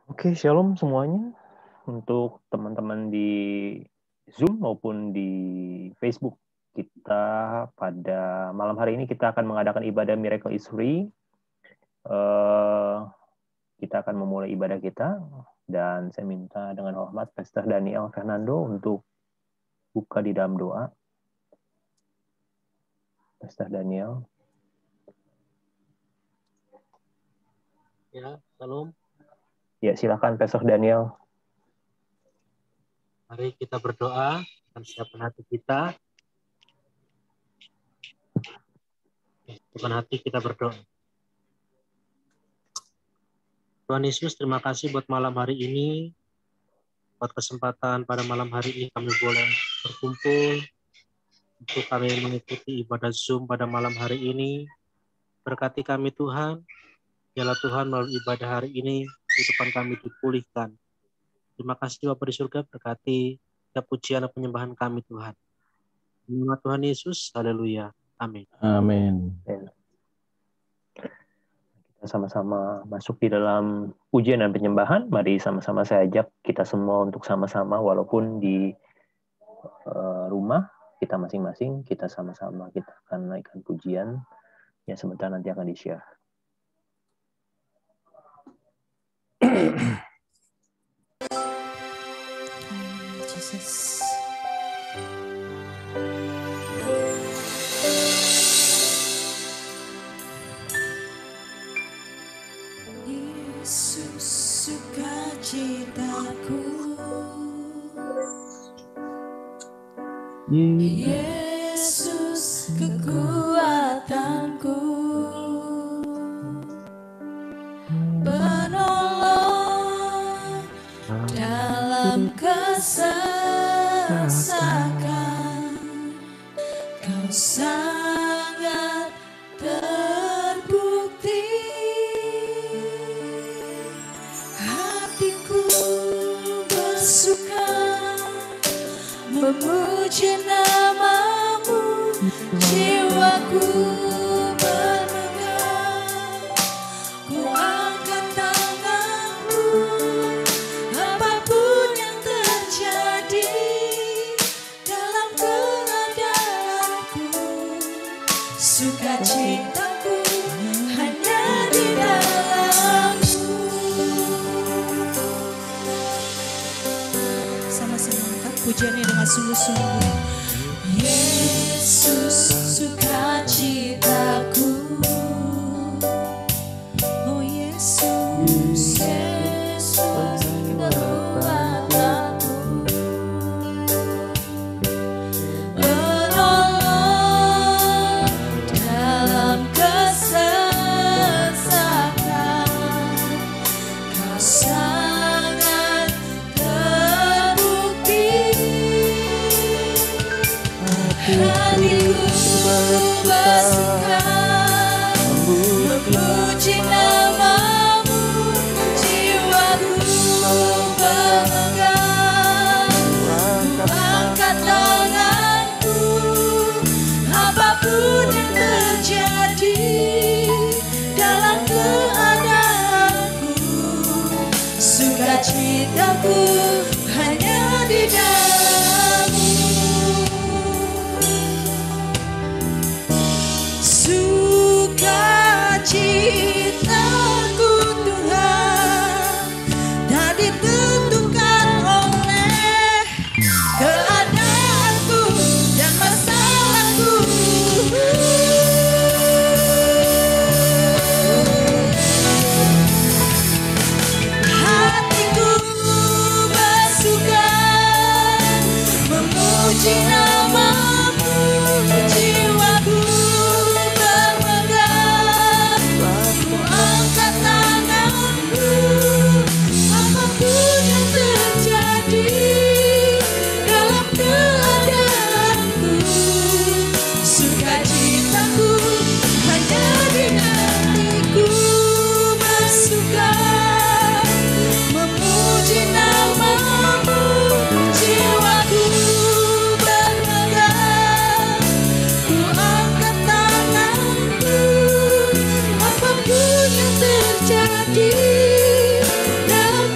Oke, shalom semuanya. Untuk teman-teman di Zoom maupun di Facebook, kita pada malam hari ini kita akan mengadakan ibadah Miracle is Free. Kita akan memulai ibadah kita, dan saya minta dengan hormat Pastor Daniel Fernando untuk buka di dalam doa. Pastor Daniel. Ya, shalom. Ya, silakan Pastor Daniel. Mari kita berdoa dan siapkan hati kita. Siapkan hati kita berdoa. Tuhan Yesus, terima kasih buat malam hari ini. Buat kesempatan pada malam hari ini kami boleh berkumpul untuk kami mengikuti ibadah Zoom pada malam hari ini. Berkati kami Tuhan. Biarlah Tuhan melalui ibadah hari ini kehidupan kami dipulihkan. Terima kasih Bapa di surga, berkati setiap pujian dan penyembahan kami Tuhan. Di nama Tuhan Yesus, haleluya. Amin. Amin. Kita sama-sama masuk di dalam pujian dan penyembahan. Mari sama-sama saya ajak kita semua untuk sama-sama, walaupun di rumah kita masing-masing, kita sama-sama kita akan naikkan pujian yang sebentar nanti akan di-share. Jesus. Yesus sukacitaku, Yesus kekuatanku, penolong dalam kesesakan, kau sangat terbukti. Hatiku bersuka memuji namamu, jiwaku bermegah, ku angkat tanganku, apapun yang terjadi dalam keadaanku, sukacitaku hanya di dalammu. Sama-sama angkat pujiannya dengan sungguh-sungguh. Yesus sukacitaku, oh Yesus, Yesus kekuatanku, penolong dalam kesesakan, kau sangat terbukti. Hatiku bersuka memuji namamu, jiwaku bermegah, ku angkat tanganku, apapun yang terjadi dalam keadaanku, sukacitaku hanya di dalammu. Sukacitaku Tuhan tak ditentukan oleh keadaanku dan masalahku. Hatiku bersuka memuji namamu, jiwaku bermegah, ku angkat tanganku, apapun yang terjadi dalam keadaanku, sukacitaku hanya di hatiku bersuka memuji namamu, jiwaku bermegah, ku angkat tanganku, apapun yang terjadi dalam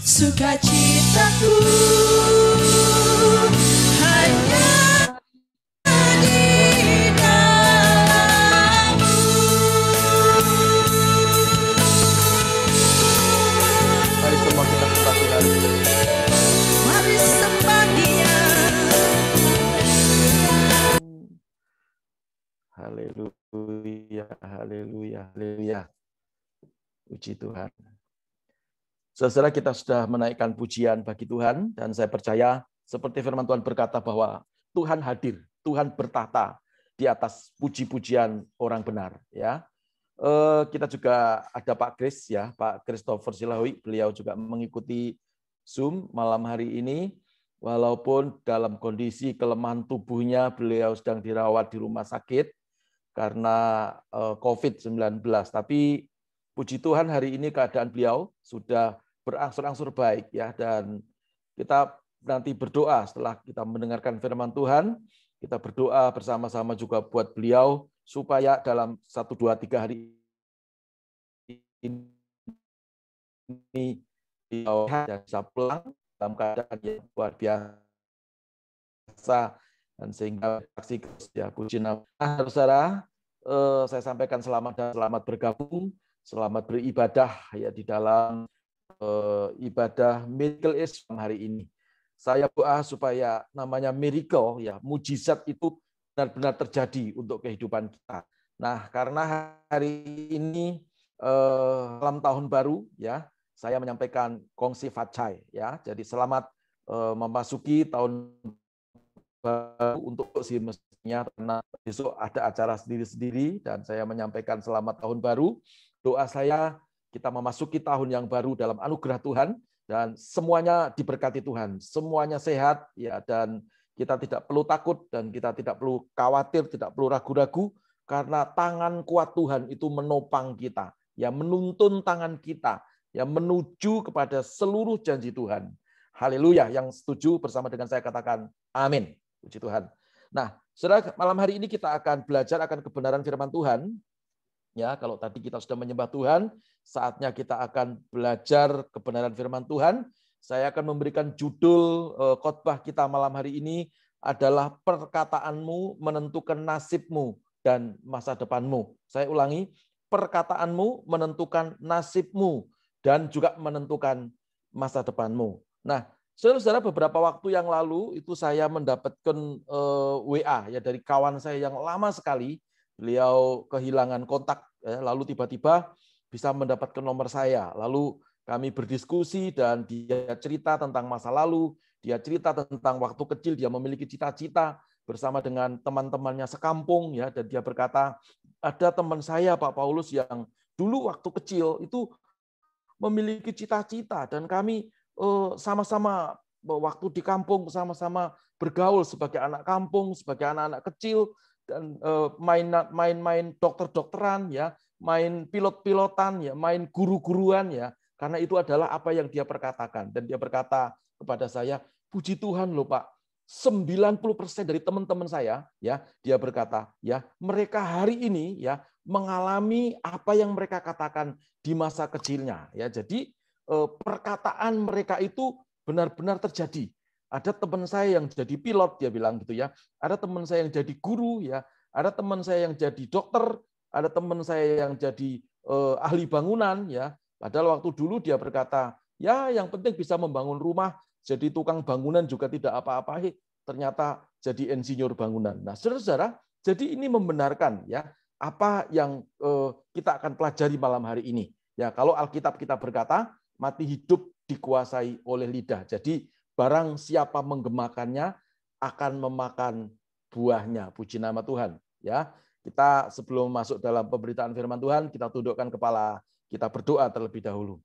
sukacitaku hanya di dalam-Mu. Mari semua kita sembah Tuhan. Mari sembah Dia. Haleluya, haleluya, haleluya. Puji Tuhan. Saudara, kita sudah menaikkan pujian bagi Tuhan, dan saya percaya seperti firman Tuhan berkata bahwa Tuhan hadir, Tuhan bertahta di atas puji-pujian orang benar. Ya, kita juga ada Pak Kris, ya, Pak Christopher Silahui, beliau juga mengikuti Zoom malam hari ini, walaupun dalam kondisi kelemahan tubuhnya, beliau sedang dirawat di rumah sakit karena COVID-19. Tapi puji Tuhan hari ini keadaan beliau sudah berangsur-angsur baik, ya, dan kita nanti berdoa setelah kita mendengarkan firman Tuhan, kita berdoa bersama-sama juga buat beliau supaya dalam 1, 2, 3 hari ini beliau bisa pulang dalam keadaan yang luar biasa, dan sehingga saksi ya puji nama. Saudara, saya sampaikan selamat dan selamat bergabung, selamat beribadah ya di dalam ibadah Miracle Islam hari ini. Saya doa supaya namanya miracle, ya, mujizat itu benar-benar terjadi untuk kehidupan kita. Nah, karena hari ini malam tahun baru, ya, saya menyampaikan kongsi Fatchai, ya. Jadi selamat memasuki tahun baru untuk si mestinya, karena besok ada acara sendiri-sendiri, dan saya menyampaikan selamat tahun baru. Doa saya kita memasuki tahun yang baru dalam anugerah Tuhan, dan semuanya diberkati Tuhan, semuanya sehat, ya, dan kita tidak perlu takut, dan kita tidak perlu khawatir, tidak perlu ragu-ragu, karena tangan kuat Tuhan itu menopang kita, ya, menuntun tangan kita, ya, menuju kepada seluruh janji Tuhan. Haleluya, yang setuju bersama dengan saya katakan amin. Puji Tuhan. Nah, saudara, malam hari ini kita akan belajar akan kebenaran firman Tuhan. Ya, kalau tadi kita sudah menyembah Tuhan, saatnya kita akan belajar kebenaran firman Tuhan. Saya akan memberikan judul khotbah kita malam hari ini adalah perkataanmu menentukan nasibmu dan masa depanmu. Saya ulangi, perkataanmu menentukan nasibmu dan juga menentukan masa depanmu. Nah, saudara-saudara, beberapa waktu yang lalu itu saya mendapatkan WA ya dari kawan saya yang lama sekali. Beliau kehilangan kontak, ya, lalu tiba-tiba bisa mendapatkan nomor saya. Lalu kami berdiskusi dan dia cerita tentang masa lalu, dia cerita tentang waktu kecil dia memiliki cita-cita bersama dengan teman-temannya sekampung, ya, dan dia berkata, ada teman saya Pak Paulus yang dulu waktu kecil itu memiliki cita-cita, dan kami sama-sama waktu di kampung sama-sama bergaul sebagai anak kampung, sebagai anak-anak kecil, dan main-main dokter-dokteran, ya, main pilot-pilotan, ya, main guru-guruan, ya, karena itu adalah apa yang dia perkatakan. Dan dia berkata kepada saya, puji Tuhan loh Pak, 90% dari teman-teman saya, ya, dia berkata, ya, mereka hari ini, ya, mengalami apa yang mereka katakan di masa kecilnya, ya. Jadi perkataan mereka itu benar-benar terjadi. Ada teman saya yang jadi pilot, dia bilang gitu, ya. Ada teman saya yang jadi guru, ya. Ada teman saya yang jadi dokter, ada teman saya yang jadi ahli bangunan, ya. Padahal waktu dulu dia berkata, ya, yang penting bisa membangun rumah, jadi tukang bangunan juga tidak apa-apa, ternyata jadi insinyur bangunan. Nah, saudara-saudara, jadi ini membenarkan, ya, apa yang kita akan pelajari malam hari ini. Ya, kalau Alkitab kita berkata, mati hidup dikuasai oleh lidah. Jadi barang siapa menggemakannya akan memakan buahnya. Puji nama Tuhan. Ya, kita sebelum masuk dalam pemberitaan firman Tuhan, kita tundukkan kepala, kita berdoa terlebih dahulu.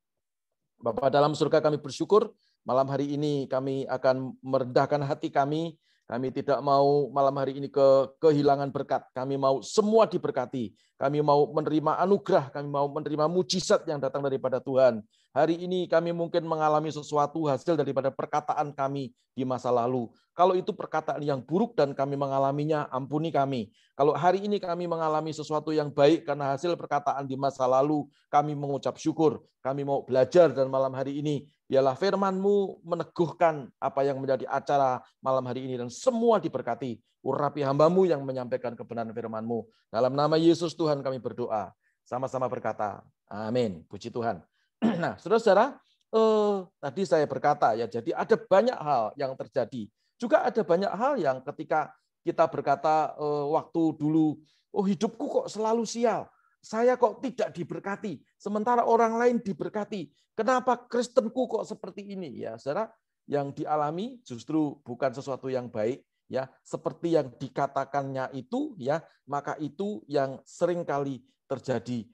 Bapa dalam surga, kami bersyukur malam hari ini kami akan merendahkan hati kami. Kami tidak mau malam hari ini kehilangan berkat. Kami mau semua diberkati. Kami mau menerima anugerah, kami mau menerima mujizat yang datang daripada Tuhan. Hari ini kami mungkin mengalami sesuatu hasil daripada perkataan kami di masa lalu. Kalau itu perkataan yang buruk dan kami mengalaminya, ampuni kami. Kalau hari ini kami mengalami sesuatu yang baik karena hasil perkataan di masa lalu, kami mengucap syukur. Kami mau belajar dan malam hari ini, biarlah firman-Mu meneguhkan apa yang menjadi acara malam hari ini dan semua diberkati. Urapi hamba-Mu yang menyampaikan kebenaran firman-Mu. Dalam nama Yesus Tuhan kami berdoa. Sama-sama berkata, amin. Puji Tuhan. Nah, saudara-saudara, tadi saya berkata ya, jadi ada banyak hal yang terjadi. Juga ada banyak hal yang ketika kita berkata waktu dulu, oh hidupku kok selalu sial. Saya kok tidak diberkati, sementara orang lain diberkati. Kenapa Kristenku kok seperti ini? Ya, saudara, yang dialami justru bukan sesuatu yang baik. Ya, seperti yang dikatakannya itu, ya, maka itu yang seringkali terjadi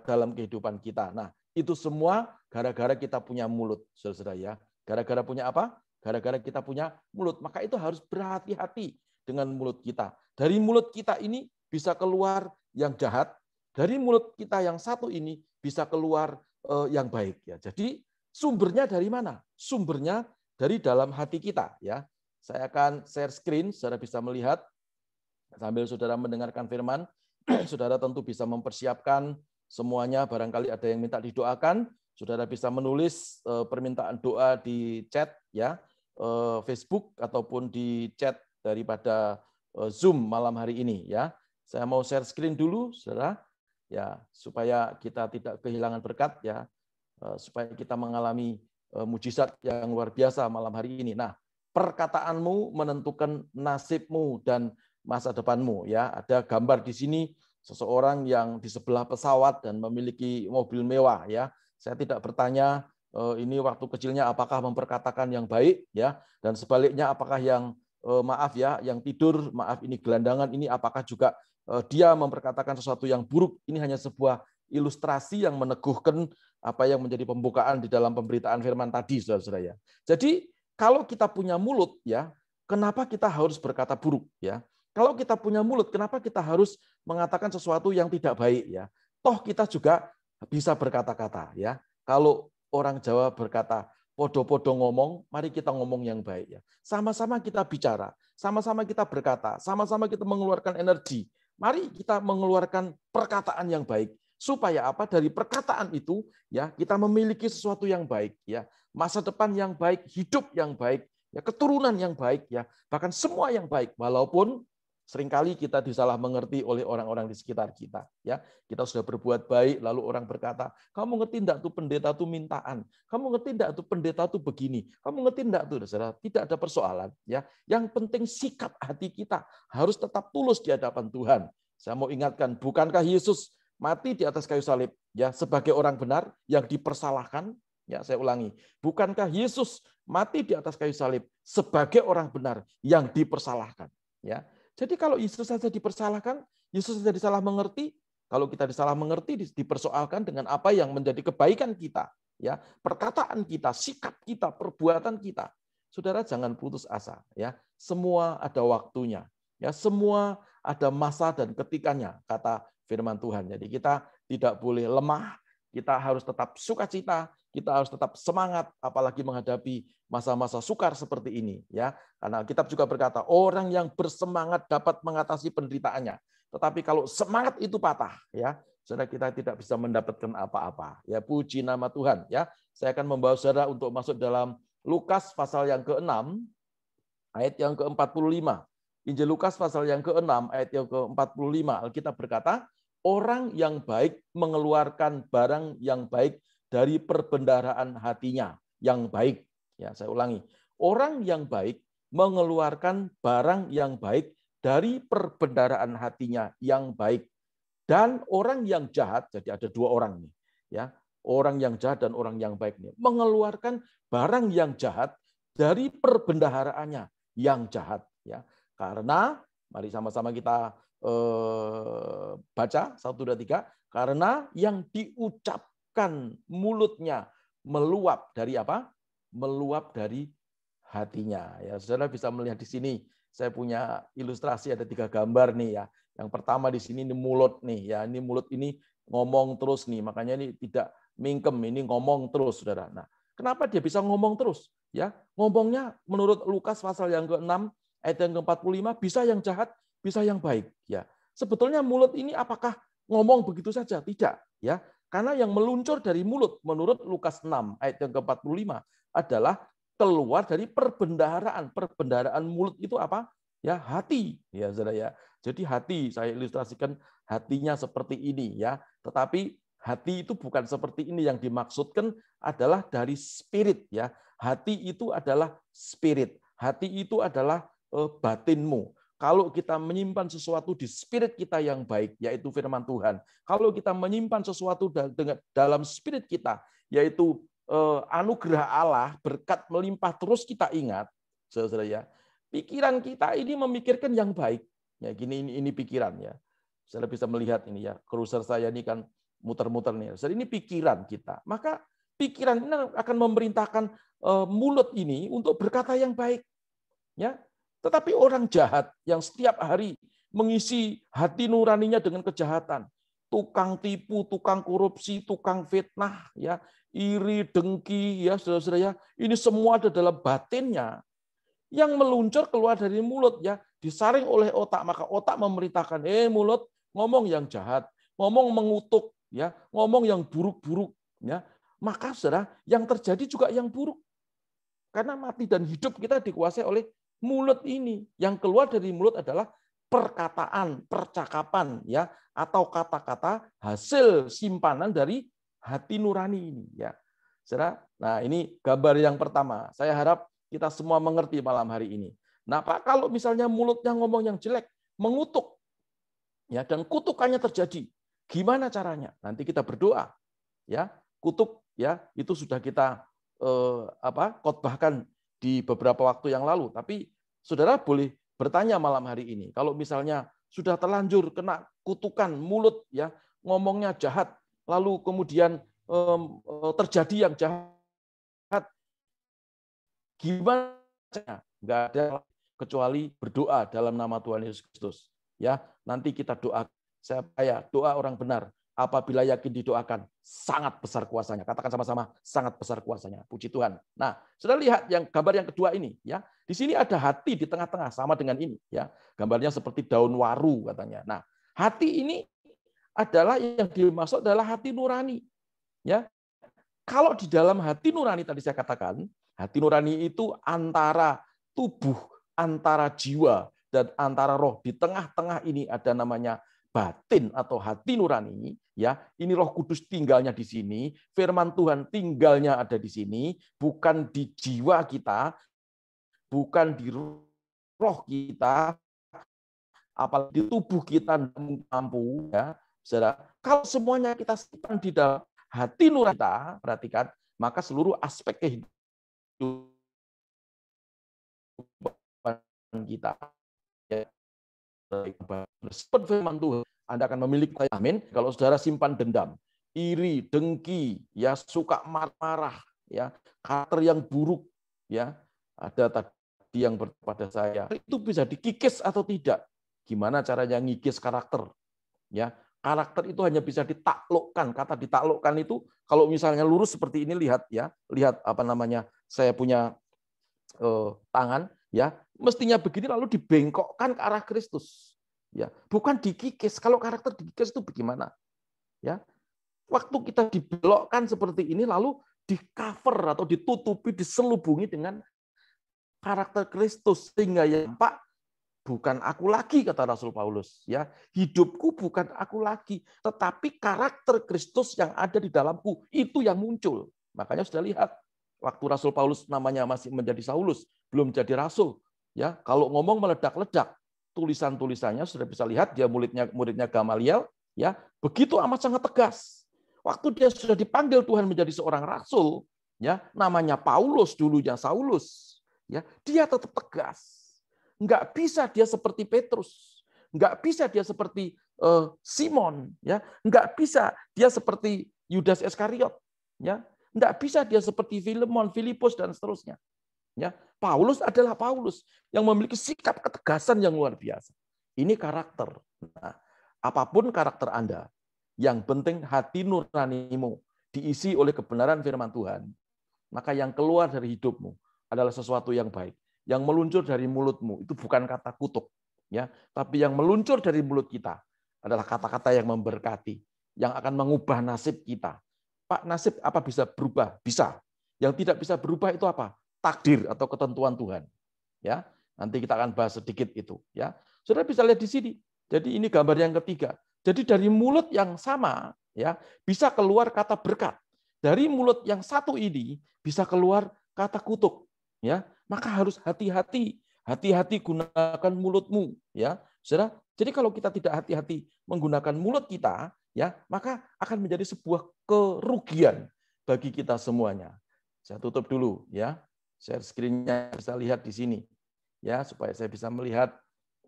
dalam kehidupan kita. Nah, itu semua gara-gara kita punya mulut, saudara-saudara ya. Gara-gara punya apa? Gara-gara kita punya mulut. Maka itu harus berhati-hati dengan mulut kita. Dari mulut kita ini bisa keluar yang jahat. Dari mulut kita yang satu ini bisa keluar yang baik. Ya. Jadi sumbernya dari mana? Sumbernya dari dalam hati kita. Ya. Saya akan share screen, saudara bisa melihat sambil saudara mendengarkan firman. Saudara tentu bisa mempersiapkan semuanya. Barangkali ada yang minta didoakan, saudara bisa menulis permintaan doa di chat ya, Facebook ataupun di chat daripada Zoom malam hari ini ya. Saya mau share screen dulu, saudara, ya supaya kita tidak kehilangan berkat ya, supaya kita mengalami mujizat yang luar biasa malam hari ini. Nah, perkataanmu menentukan nasibmu dan masa depanmu ya. Ada gambar di sini seseorang yang di sebelah pesawat dan memiliki mobil mewah ya. Saya tidak bertanya ini waktu kecilnya apakah memperkatakan yang baik ya, dan sebaliknya apakah yang maaf ya, yang tidur, maaf ini gelandangan ini apakah juga dia memperkatakan sesuatu yang buruk. Ini hanya sebuah ilustrasi yang meneguhkan apa yang menjadi pembukaan di dalam pemberitaan firman tadi, saudara-saudara ya. Jadi kalau kita punya mulut ya, kenapa kita harus berkata buruk ya? Kalau kita punya mulut, kenapa kita harus mengatakan sesuatu yang tidak baik ya? Toh kita juga bisa berkata-kata ya. Kalau orang Jawa berkata podo-podo ngomong, mari kita ngomong yang baik ya. Sama-sama kita bicara, sama-sama kita berkata, sama-sama kita mengeluarkan energi. Mari kita mengeluarkan perkataan yang baik. Supaya apa? Dari perkataan itu ya kita memiliki sesuatu yang baik ya. Masa depan yang baik, hidup yang baik, ya keturunan yang baik ya, bahkan semua yang baik, walaupun seringkali kita disalah mengerti oleh orang-orang di sekitar kita ya. Kita sudah berbuat baik lalu orang berkata, "Kamu ngerti enggak tuh pendeta tuh mintaan? Kamu ngerti enggak tuh pendeta tuh begini? Kamu ngerti enggak tuh?" Saudara, tidak ada persoalan ya. Yang penting sikap hati kita harus tetap tulus di hadapan Tuhan. Saya mau ingatkan, bukankah Yesus mati di atas kayu salib ya sebagai orang benar yang dipersalahkan? Ya, saya ulangi. Bukankah Yesus mati di atas kayu salib sebagai orang benar yang dipersalahkan? Ya. Jadi kalau Yesus saja dipersalahkan, Yesus saja disalah mengerti, kalau kita disalah mengerti dipersoalkan dengan apa yang menjadi kebaikan kita, ya, perkataan kita, sikap kita, perbuatan kita. Saudara jangan putus asa, ya. Semua ada waktunya. Ya, semua ada masa dan ketikanya, kata firman Tuhan. Jadi kita tidak boleh lemah, kita harus tetap sukacita, kita harus tetap semangat, apalagi menghadapi masa-masa sukar seperti ini, ya. Karena Alkitab juga berkata, orang yang bersemangat dapat mengatasi penderitaannya. Tetapi kalau semangat itu patah, ya, saudara kita tidak bisa mendapatkan apa-apa. Ya, puji nama Tuhan. Ya, saya akan membawa saudara untuk masuk dalam Lukas pasal yang ke-6, ayat yang ke-45. Injil Lukas pasal yang ke-6, ayat yang ke-45. Alkitab berkata, orang yang baik mengeluarkan barang yang baik dari perbendaharaan hatinya yang baik. Ya, saya ulangi. Orang yang baik mengeluarkan barang yang baik dari perbendaharaan hatinya yang baik. Dan orang yang jahat, jadi ada dua orang nih, ya. Orang yang jahat dan orang yang baik nih mengeluarkan barang yang jahat dari perbendaharaannya yang jahat, ya. Karena mari sama-sama kita baca 1, 2, 3. Karena yang diucapkan mulutnya meluap dari apa? Meluap dari hatinya. Ya, saudara bisa melihat di sini. Saya punya ilustrasi ada 3 gambar nih ya. Yang pertama di sini ini mulut nih, ya ini mulut ini ngomong terus nih, makanya ini tidak mingkem, ini ngomong terus, saudara. Nah, kenapa dia bisa ngomong terus? Ya, ngomongnya menurut Lukas pasal yang ke-6 ayat yang ke-45 bisa yang jahat, bisa yang baik. Ya, sebetulnya mulut ini apakah ngomong begitu saja? Tidak, ya. Karena yang meluncur dari mulut menurut Lukas 6 ayat yang ke-45 adalah keluar dari perbendaharaan. Perbendaharaan mulut itu apa? Ya, hati, ya saudara ya. Jadi hati, saya ilustrasikan hatinya seperti ini ya. Tetapi hati itu bukan seperti ini, yang dimaksudkan adalah dari spirit ya. Hati itu adalah spirit. Hati itu adalah batinmu. Kalau kita menyimpan sesuatu di spirit kita yang baik, yaitu firman Tuhan. Kalau kita menyimpan sesuatu dalam spirit kita, yaitu anugerah Allah, berkat melimpah terus kita ingat, saudara ya. Pikiran kita ini memikirkan yang baik. Ya, gini ini pikiran ya. Saya bisa melihat ini ya. Cruiser saya ini kan muter-muter nih. Jadi ini pikiran kita. Maka pikiran ini akan memerintahkan mulut ini untuk berkata yang baik. Ya. Tetapi orang jahat yang setiap hari mengisi hati nuraninya dengan kejahatan, tukang tipu, tukang korupsi, tukang fitnah, ya, iri, dengki, ya, saudara-saudara ya. Ini semua ada dalam batinnya. Yang meluncur keluar dari mulut ya, disaring oleh otak, maka otak memerintahkan, mulut ngomong yang jahat, ngomong mengutuk ya, ngomong yang buruk-buruk ya. Maka saudara, yang terjadi juga yang buruk. Karena mati dan hidup kita dikuasai oleh mulut ini. Yang keluar dari mulut adalah perkataan, percakapan ya, atau kata-kata hasil simpanan dari hati nurani ini ya. Saudara, nah ini gambar yang pertama. Saya harap kita semua mengerti malam hari ini. Nah, Pak, kalau misalnya mulutnya ngomong yang jelek, mengutuk, ya, dan kutukannya terjadi, gimana caranya? Nanti kita berdoa, ya. Kutuk, ya, itu sudah kita khotbahkan di beberapa waktu yang lalu. Tapi saudara boleh bertanya malam hari ini, kalau misalnya sudah terlanjur kena kutukan mulut, ya, ngomongnya jahat, lalu kemudian terjadi yang jahat, gimana? Nggak ada kecuali berdoa dalam nama Tuhan Yesus Kristus. Ya, nanti kita doa. Saya percaya doa orang benar apabila yakin didoakan sangat besar kuasanya. Katakan sama-sama, sangat besar kuasanya. Puji Tuhan. Nah, sudah lihat yang gambar yang kedua ini, ya. Di sini ada hati di tengah-tengah sama dengan ini, ya. Gambarnya seperti daun waru katanya. Nah, hati ini adalah yang dimaksud adalah hati nurani, ya. Kalau di dalam hati nurani tadi saya katakan, hati nurani itu antara tubuh, antara jiwa, dan antara roh. Di tengah-tengah ini ada namanya batin atau hati nurani. Ya, ini Roh Kudus tinggalnya di sini. Firman Tuhan tinggalnya ada di sini. Bukan di jiwa kita, bukan di roh kita, apalagi di tubuh kita mampu. Ya, saudara. Kalau semuanya kita simpan di dalam hati nurani kita, perhatikan, maka seluruh aspek kehidupan kita, ya, firman Tuhan, Anda akan memiliki, amin. Kalau saudara simpan dendam, iri, dengki, ya, suka marah-marah, ya, karakter yang buruk, ya, ada tadi yang pada saya, itu bisa dikikis atau tidak? Gimana caranya ngikis karakter? Ya, karakter itu hanya bisa ditaklukkan. Kata ditaklukkan itu kalau misalnya lurus seperti ini, lihat ya, lihat apa namanya, saya punya tangan, ya, mestinya begini lalu dibengkokkan ke arah Kristus, ya, bukan dikikis. Kalau karakter dikikis itu bagaimana? Ya, waktu kita dibelokkan seperti ini lalu di cover atau ditutupi, diselubungi dengan karakter Kristus sehingga yang Pak, bukan aku lagi, kata Rasul Paulus, ya, hidupku bukan aku lagi, tetapi karakter Kristus yang ada di dalamku itu yang muncul. Makanya sudah lihat waktu Rasul Paulus namanya masih menjadi Saulus, belum jadi rasul, ya, kalau ngomong meledak-ledak, tulisan-tulisannya sudah bisa lihat, dia muridnya Gamaliel, ya, begitu amat sangat tegas. Waktu dia sudah dipanggil Tuhan menjadi seorang rasul, ya, namanya Paulus, dulunya Saulus, ya, dia tetap tegas. Nggak bisa dia seperti Petrus, nggak bisa dia seperti Simon, ya, nggak bisa dia seperti Yudas Iskariot, ya, nggak bisa dia seperti Filemon, Filipus dan seterusnya. Ya, Paulus adalah Paulus yang memiliki sikap ketegasan yang luar biasa. Ini karakter. Nah, apapun karakter Anda, yang penting hati nuranimu diisi oleh kebenaran firman Tuhan, maka yang keluar dari hidupmu adalah sesuatu yang baik. Yang meluncur dari mulutmu itu bukan kata kutuk, ya, tapi yang meluncur dari mulut kita adalah kata-kata yang memberkati, yang akan mengubah nasib kita. Pak, nasib apa bisa berubah? Bisa. Yang tidak bisa berubah itu apa? Takdir atau ketentuan Tuhan. Ya, nanti kita akan bahas sedikit itu. Ya, saudara bisa lihat di sini. Jadi ini gambar yang ketiga. Jadi dari mulut yang sama, ya, bisa keluar kata berkat. Dari mulut yang satu ini bisa keluar kata kutuk. Ya, maka harus hati-hati. Hati-hati gunakan mulutmu. Ya, saudara. Jadi kalau kita tidak hati-hati menggunakan mulut kita, ya, maka akan menjadi sebuah kerugian bagi kita semuanya. Saya tutup dulu, ya. Share screen-nya bisa lihat di sini, ya, supaya saya bisa melihat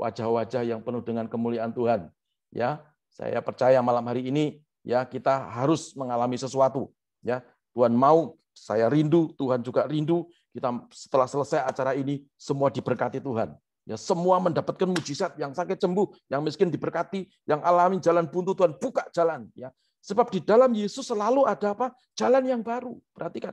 wajah-wajah yang penuh dengan kemuliaan Tuhan. Ya, saya percaya malam hari ini, ya, kita harus mengalami sesuatu. Ya, Tuhan mau, saya rindu, Tuhan juga rindu. Kita setelah selesai acara ini semua diberkati Tuhan. Ya, semua mendapatkan mujizat, yang sakit sembuh, yang miskin diberkati, yang alami jalan buntu Tuhan buka jalan. Ya, sebab di dalam Yesus selalu ada apa? Jalan yang baru. Perhatikan.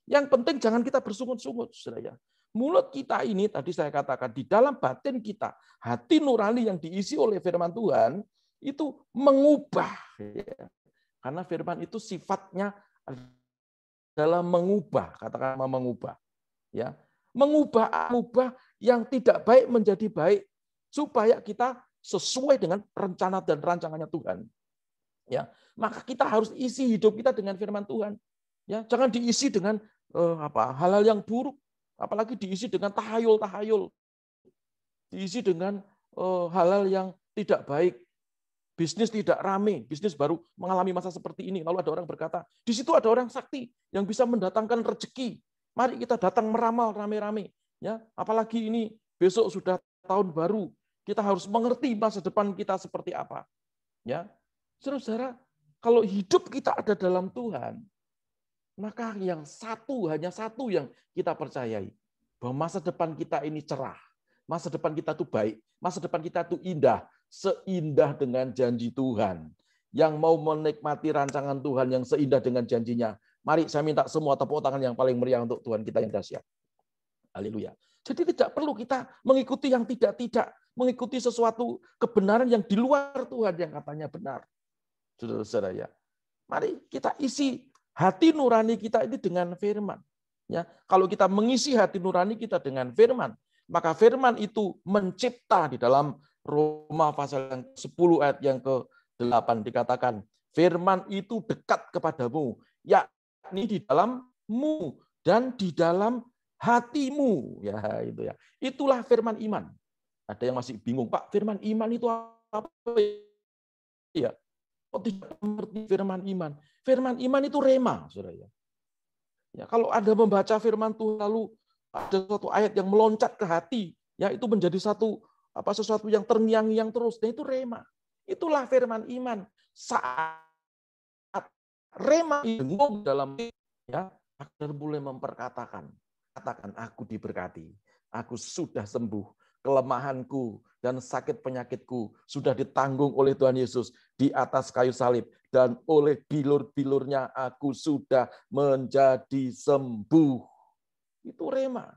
Yang penting jangan kita bersungut-sungut, saudara. Mulut kita ini tadi saya katakan di dalam batin kita, hati nurani yang diisi oleh firman Tuhan itu mengubah. Ya. Karena firman itu sifatnya adalah mengubah, katakan mengubah. Ya, mengubah yang tidak baik menjadi baik supaya kita sesuai dengan rencana dan rancangannya Tuhan. Ya, maka kita harus isi hidup kita dengan firman Tuhan. Ya, jangan diisi dengan hal-hal yang buruk, apalagi diisi dengan tahayul-tahayul, diisi dengan hal-hal yang tidak baik. Bisnis tidak rame, bisnis baru mengalami masa seperti ini. Lalu ada orang berkata, di situ ada orang sakti yang bisa mendatangkan rezeki. Mari kita datang meramal rame-rame. Ya, apalagi ini besok sudah tahun baru, kita harus mengerti masa depan kita seperti apa. Ya, saudara, kalau hidup kita ada dalam Tuhan, maka hanya satu yang kita percayai, bahwa masa depan kita ini cerah, masa depan kita itu baik, masa depan kita itu indah, seindah dengan janji Tuhan. Yang mau menikmati rancangan Tuhan yang seindah dengan janjinya, mari saya minta semua tepuk tangan yang paling meriah untuk Tuhan kita yang dahsyat. Haleluya. Jadi tidak perlu kita mengikuti yang tidak-tidak, mengikuti sesuatu kebenaran yang di luar Tuhan yang katanya benar. Saudara-saudara, ya. Mari kita isi hati nurani kita ini dengan firman. Ya, kalau kita mengisi hati nurani kita dengan firman, maka firman itu mencipta. Di dalam Roma pasal yang 10 ayat yang ke-8 dikatakan, firman itu dekat kepadamu, yakni di dalammu dan di dalam hatimu. Ya, itu ya. Itulah firman iman. Ada yang masih bingung, Pak, firman iman itu apa? Ya. Kok tidak mengerti firman iman? Firman iman itu rema, saudara. Ya, kalau Anda membaca firman Tuhan lalu ada suatu ayat yang meloncat ke hati, ya itu menjadi sesuatu yang terngiang-ngiang terus. Dan itu rema. Itulah firman iman. Saat rema dengung dalam, ya, akan boleh memperkatakan, katakan aku diberkati, aku sudah sembuh, kelemahanku dan sakit penyakitku sudah ditanggung oleh Tuhan Yesus di atas kayu salib, dan oleh bilur-bilurnya aku sudah menjadi sembuh. Itu rema.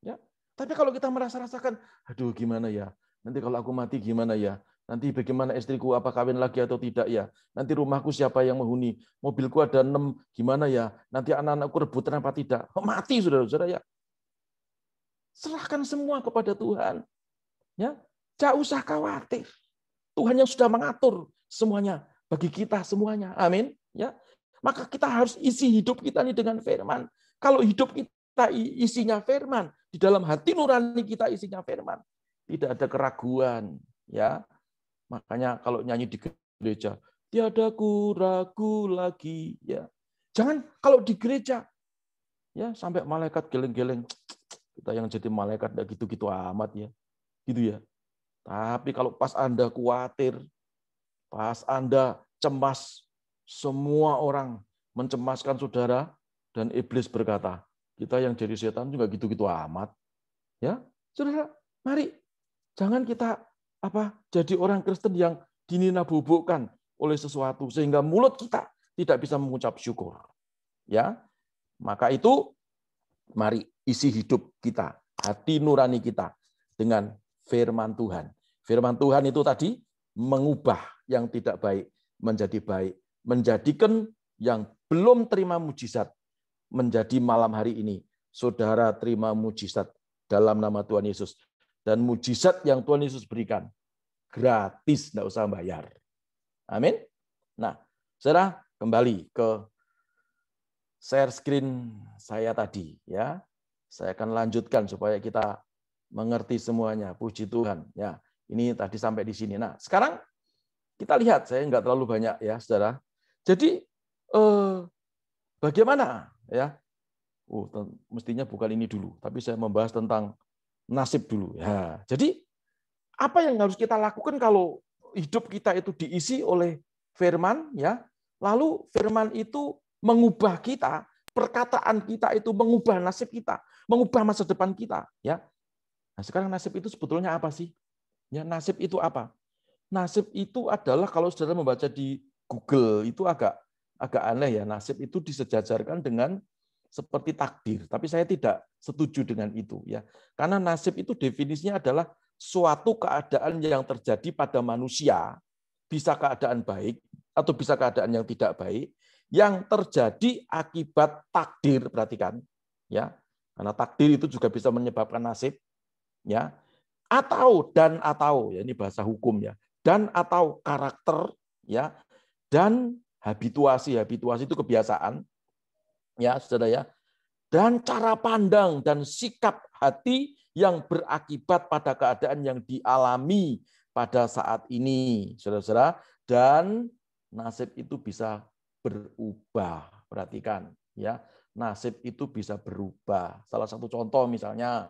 Ya. Tapi kalau kita merasa-rasakan, aduh gimana ya, nanti kalau aku mati gimana ya, nanti bagaimana istriku, apa kawin lagi atau tidak ya, nanti rumahku siapa yang menghuni, mobilku ada 6, gimana ya, nanti anak-anakku rebutan apa tidak, mati saudara-saudara ya. Serahkan semua kepada Tuhan. Ya, jangan usah khawatir. Tuhan yang sudah mengatur semuanya bagi kita semuanya. Amin. Ya, maka kita harus isi hidup kita ini dengan firman. Kalau hidup kita isinya firman, di dalam hati nurani kita isinya firman, tidak ada keraguan. Ya, makanya kalau nyanyi di gereja, tiada ku ragu lagi. Ya, jangan kalau di gereja, ya sampai malaikat geleng-geleng. Kita yang jadi malaikat enggak gitu-gitu amat ya. Gitu ya. Tapi kalau pas Anda khawatir, pas Anda cemas, semua orang mencemaskan saudara, dan iblis berkata, kita yang jadi setan juga gitu-gitu amat. Ya, saudara, mari jangan kita jadi orang Kristen yang dinina-bobokkan oleh sesuatu sehingga mulut kita tidak bisa mengucap syukur. Ya. Maka itu mari isi hidup kita, hati nurani kita dengan firman Tuhan. Firman Tuhan itu tadi mengubah yang tidak baik menjadi baik, menjadikan yang belum terima mujizat menjadi malam hari ini. Saudara terima mujizat dalam nama Tuhan Yesus. Dan mujizat yang Tuhan Yesus berikan gratis, tidak usah bayar. Amin. Nah, saudara kembali ke share screen saya tadi, ya. Saya akan lanjutkan supaya kita mengerti semuanya. Puji Tuhan. Ya, ini tadi sampai di sini. Nah, sekarang kita lihat, saya nggak terlalu banyak ya, saudara. Jadi bagaimana ya? Mestinya bukan ini dulu, tapi saya membahas tentang nasib dulu. Ya, jadi apa yang harus kita lakukan kalau hidup kita itu diisi oleh firman, ya? Lalu firman itu mengubah kita, perkataan kita itu mengubah nasib kita, mengubah masa depan kita, ya. Nah, sekarang nasib itu sebetulnya apa sih? Ya, nasib itu apa? Nasib itu adalah kalau saudara membaca di Google itu agak aneh ya. Nasib itu disejajarkan dengan seperti takdir, tapi saya tidak setuju dengan itu ya. Karena nasib itu definisinya adalah suatu keadaan yang terjadi pada manusia, bisa keadaan baik atau bisa keadaan yang tidak baik, yang terjadi akibat takdir, perhatikan ya. Karena takdir itu juga bisa menyebabkan nasib ya. Atau ya ini bahasa hukum ya. Dan atau karakter ya, dan habituasi itu kebiasaan ya, saudara ya, dan cara pandang dan sikap hati yang berakibat pada keadaan yang dialami pada saat ini, saudara-saudara, dan nasib itu bisa berubah. Perhatikan ya, nasib itu bisa berubah. Salah satu contoh misalnya,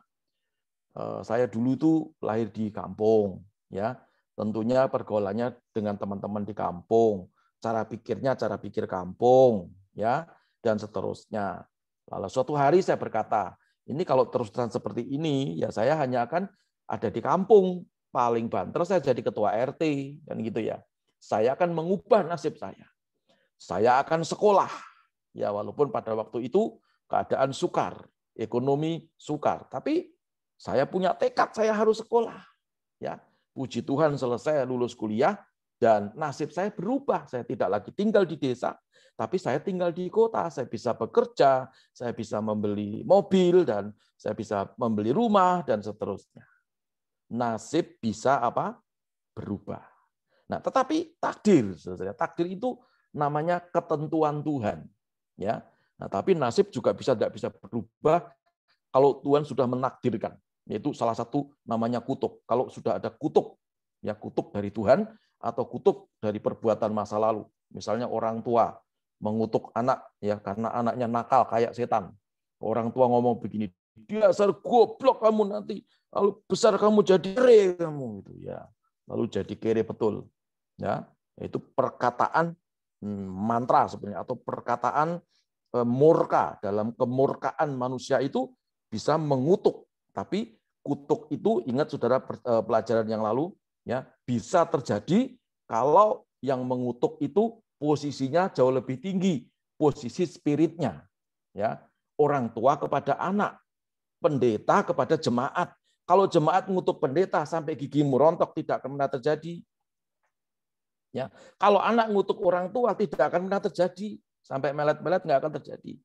saya dulu tuh lahir di kampung ya. Tentunya pergaulannya dengan teman-teman di kampung, cara pikirnya cara pikir kampung, ya, dan seterusnya. Lalu suatu hari saya berkata, ini kalau terus-terusan seperti ini, ya saya hanya akan ada di kampung, paling banter saya jadi ketua RT, dan gitu ya. Saya akan mengubah nasib saya. Saya akan sekolah, ya walaupun pada waktu itu keadaan sukar, ekonomi sukar, tapi saya punya tekad saya harus sekolah, ya. Puji Tuhan selesai lulus kuliah dan nasib saya berubah. Saya tidak lagi tinggal di desa, tapi saya tinggal di kota. Saya bisa bekerja, saya bisa membeli mobil, dan saya bisa membeli rumah, dan seterusnya. Nasib bisa apa? Berubah. Nah, tetapi takdir, takdir itu namanya ketentuan Tuhan. Ya. Nah, tapi nasib juga tidak bisa berubah kalau Tuhan sudah menakdirkan. Yaitu salah satu namanya kutuk. Kalau sudah ada kutuk, ya kutuk dari Tuhan atau kutuk dari perbuatan masa lalu. Misalnya orang tua mengutuk anak ya karena anaknya nakal kayak setan. Orang tua ngomong begini, dasar goblok kamu nanti, lalu besar kamu jadi kere kamu gitu ya. Lalu jadi kere betul. Ya, itu perkataan mantra sebenarnya atau perkataan murka. Dalam kemurkaan manusia itu bisa mengutuk. Tapi kutuk itu, ingat saudara pelajaran yang lalu, ya bisa terjadi kalau yang mengutuk itu posisinya jauh lebih tinggi, posisi spiritnya. Ya, orang tua kepada anak, pendeta kepada jemaat. Kalau jemaat mengutuk pendeta sampai gigi merontok tidak akan pernah terjadi. Ya, kalau anak mengutuk orang tua tidak akan pernah terjadi, sampai melet-melet nggak akan terjadi.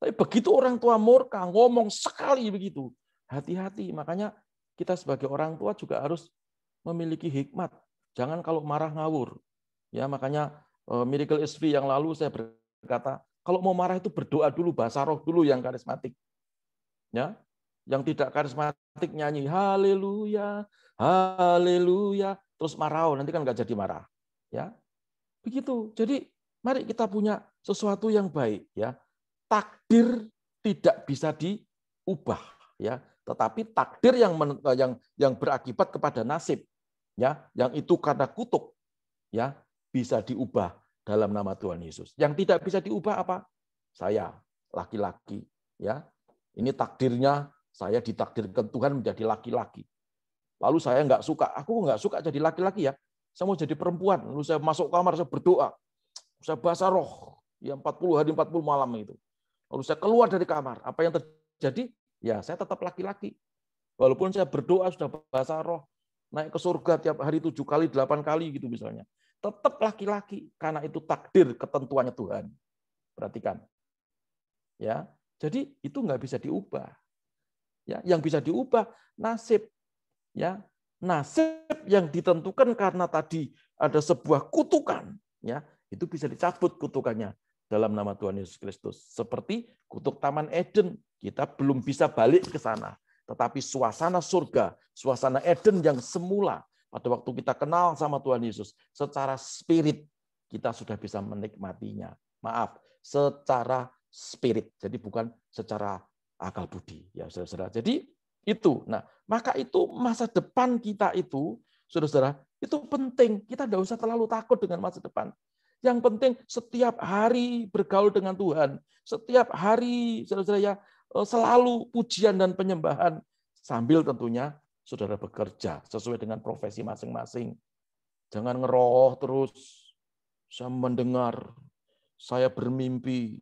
Tapi begitu orang tua murka ngomong sekali begitu, hati-hati. Makanya kita sebagai orang tua juga harus memiliki hikmat. Jangan kalau marah ngawur. Ya, makanya Miracle is Free yang lalu saya berkata, kalau mau marah itu berdoa dulu, bahasa roh dulu yang karismatik. Ya, yang tidak karismatik nyanyi haleluya, haleluya, terus marah, nanti kan nggak jadi marah. Ya, begitu. Jadi mari kita punya sesuatu yang baik. Ya, takdir tidak bisa diubah. Ya, tetapi takdir yang berakibat kepada nasib, ya, yang itu karena kutuk, ya, bisa diubah dalam nama Tuhan Yesus. Yang tidak bisa diubah apa? Saya laki-laki, ya. Ini takdirnya saya ditakdirkan Tuhan menjadi laki-laki. Lalu saya nggak suka, aku nggak suka jadi laki-laki ya. Saya mau jadi perempuan. Lalu saya masuk kamar, saya berdoa. Saya bahasa roh. Ya 40 hari 40 malam itu. Lalu saya keluar dari kamar. Apa yang terjadi? Ya saya tetap laki-laki. Walaupun saya berdoa sudah bahasa roh. Naik ke surga tiap hari 7 kali, 8 kali gitu misalnya. Tetap laki-laki. Karena itu takdir ketentuannya Tuhan. Perhatikan. Ya, jadi itu nggak bisa diubah. Ya, yang bisa diubah nasib. Ya, nasib yang ditentukan karena tadi ada sebuah kutukan, ya, itu bisa dicabut kutukannya dalam nama Tuhan Yesus Kristus. Seperti kutuk Taman Eden, kita belum bisa balik ke sana, tetapi suasana surga, suasana Eden yang semula pada waktu kita kenal sama Tuhan Yesus, secara spirit kita sudah bisa menikmatinya. Maaf, secara spirit, jadi bukan secara akal budi, ya saudara-saudara. Jadi itu. Nah, maka itu masa depan kita itu, saudara-saudara, itu penting. Kita tidak usah terlalu takut dengan masa depan. Yang penting setiap hari bergaul dengan Tuhan. Setiap hari, saudara-saudara, ya, selalu pujian dan penyembahan. Sambil tentunya saudara bekerja sesuai dengan profesi masing-masing. Jangan ngeroh terus. Saya mendengar, saya bermimpi.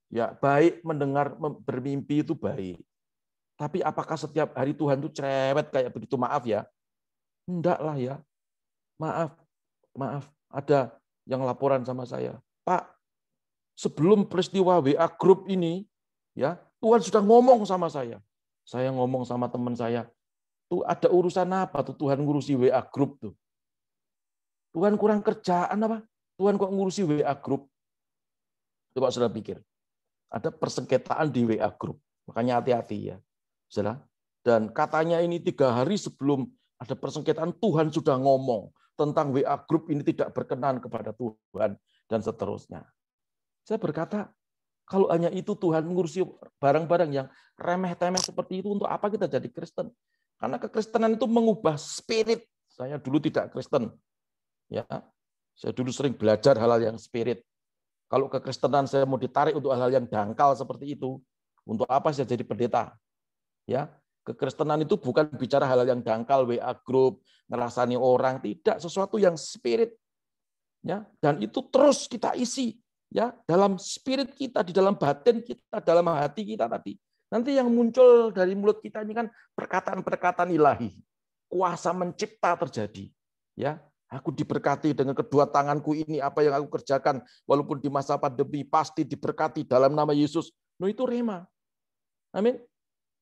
Ya, baik mendengar bermimpi itu baik. Tapi apakah setiap hari Tuhan itu cerewet kayak begitu? Maaf ya. Enggak lah ya. Maaf. Ada yang laporan sama saya. Pak, sebelum peristiwa WA Group ini, ya Tuhan sudah ngomong sama saya. Saya ngomong sama teman saya. Tuh ada urusan apa tuh Tuhan ngurusi WA Group tuh? Tuhan kurang kerjaan apa? Tuhan kok ngurusi WA Group? Coba saudara pikir. Ada persengketaan di WA Group. Makanya hati-hati ya. Saudara. Dan katanya ini 3 hari sebelum ada persengketaan, Tuhan sudah ngomong tentang WA Group ini tidak berkenan kepada Tuhan, dan seterusnya. Saya berkata, kalau hanya itu Tuhan mengurusi barang-barang yang remeh-temeh seperti itu, untuk apa kita jadi Kristen? Karena kekristenan itu mengubah spirit. Saya dulu tidak Kristen. Ya, saya dulu sering belajar hal-hal yang spirit. Kalau kekristenan saya mau ditarik untuk hal-hal yang dangkal seperti itu, untuk apa saya jadi pendeta? Ya, kekristenan itu bukan bicara hal-hal yang dangkal, WA Group, ngerasani orang, tidak, sesuatu yang spirit. Ya, dan itu terus kita isi ya dalam spirit kita, di dalam batin kita, dalam hati kita tadi. Nanti yang muncul dari mulut kita ini kan perkataan-perkataan ilahi. Kuasa mencipta terjadi. Ya, aku diberkati dengan kedua tanganku ini, apa yang aku kerjakan walaupun di masa pandemi pasti diberkati dalam nama Yesus. No, itu rema. Amin.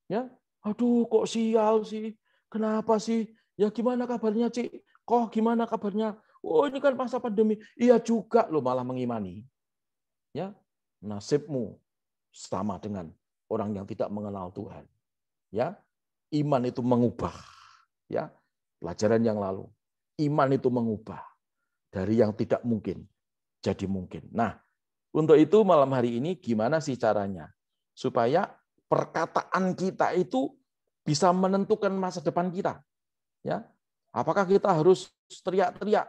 Ya, aduh kok sial sih, kenapa sih? Ya gimana kabarnya Cik? Kok gimana kabarnya? Oh ini kan masa pandemi. Iya juga lo malah mengimani. Ya, nasibmu sama dengan orang yang tidak mengenal Tuhan. Ya, iman itu mengubah. Ya, pelajaran yang lalu. Iman itu mengubah dari yang tidak mungkin jadi mungkin. Nah, untuk itu malam hari ini gimana sih caranya supaya perkataan kita itu bisa menentukan masa depan kita. Ya, apakah kita harus teriak-teriak?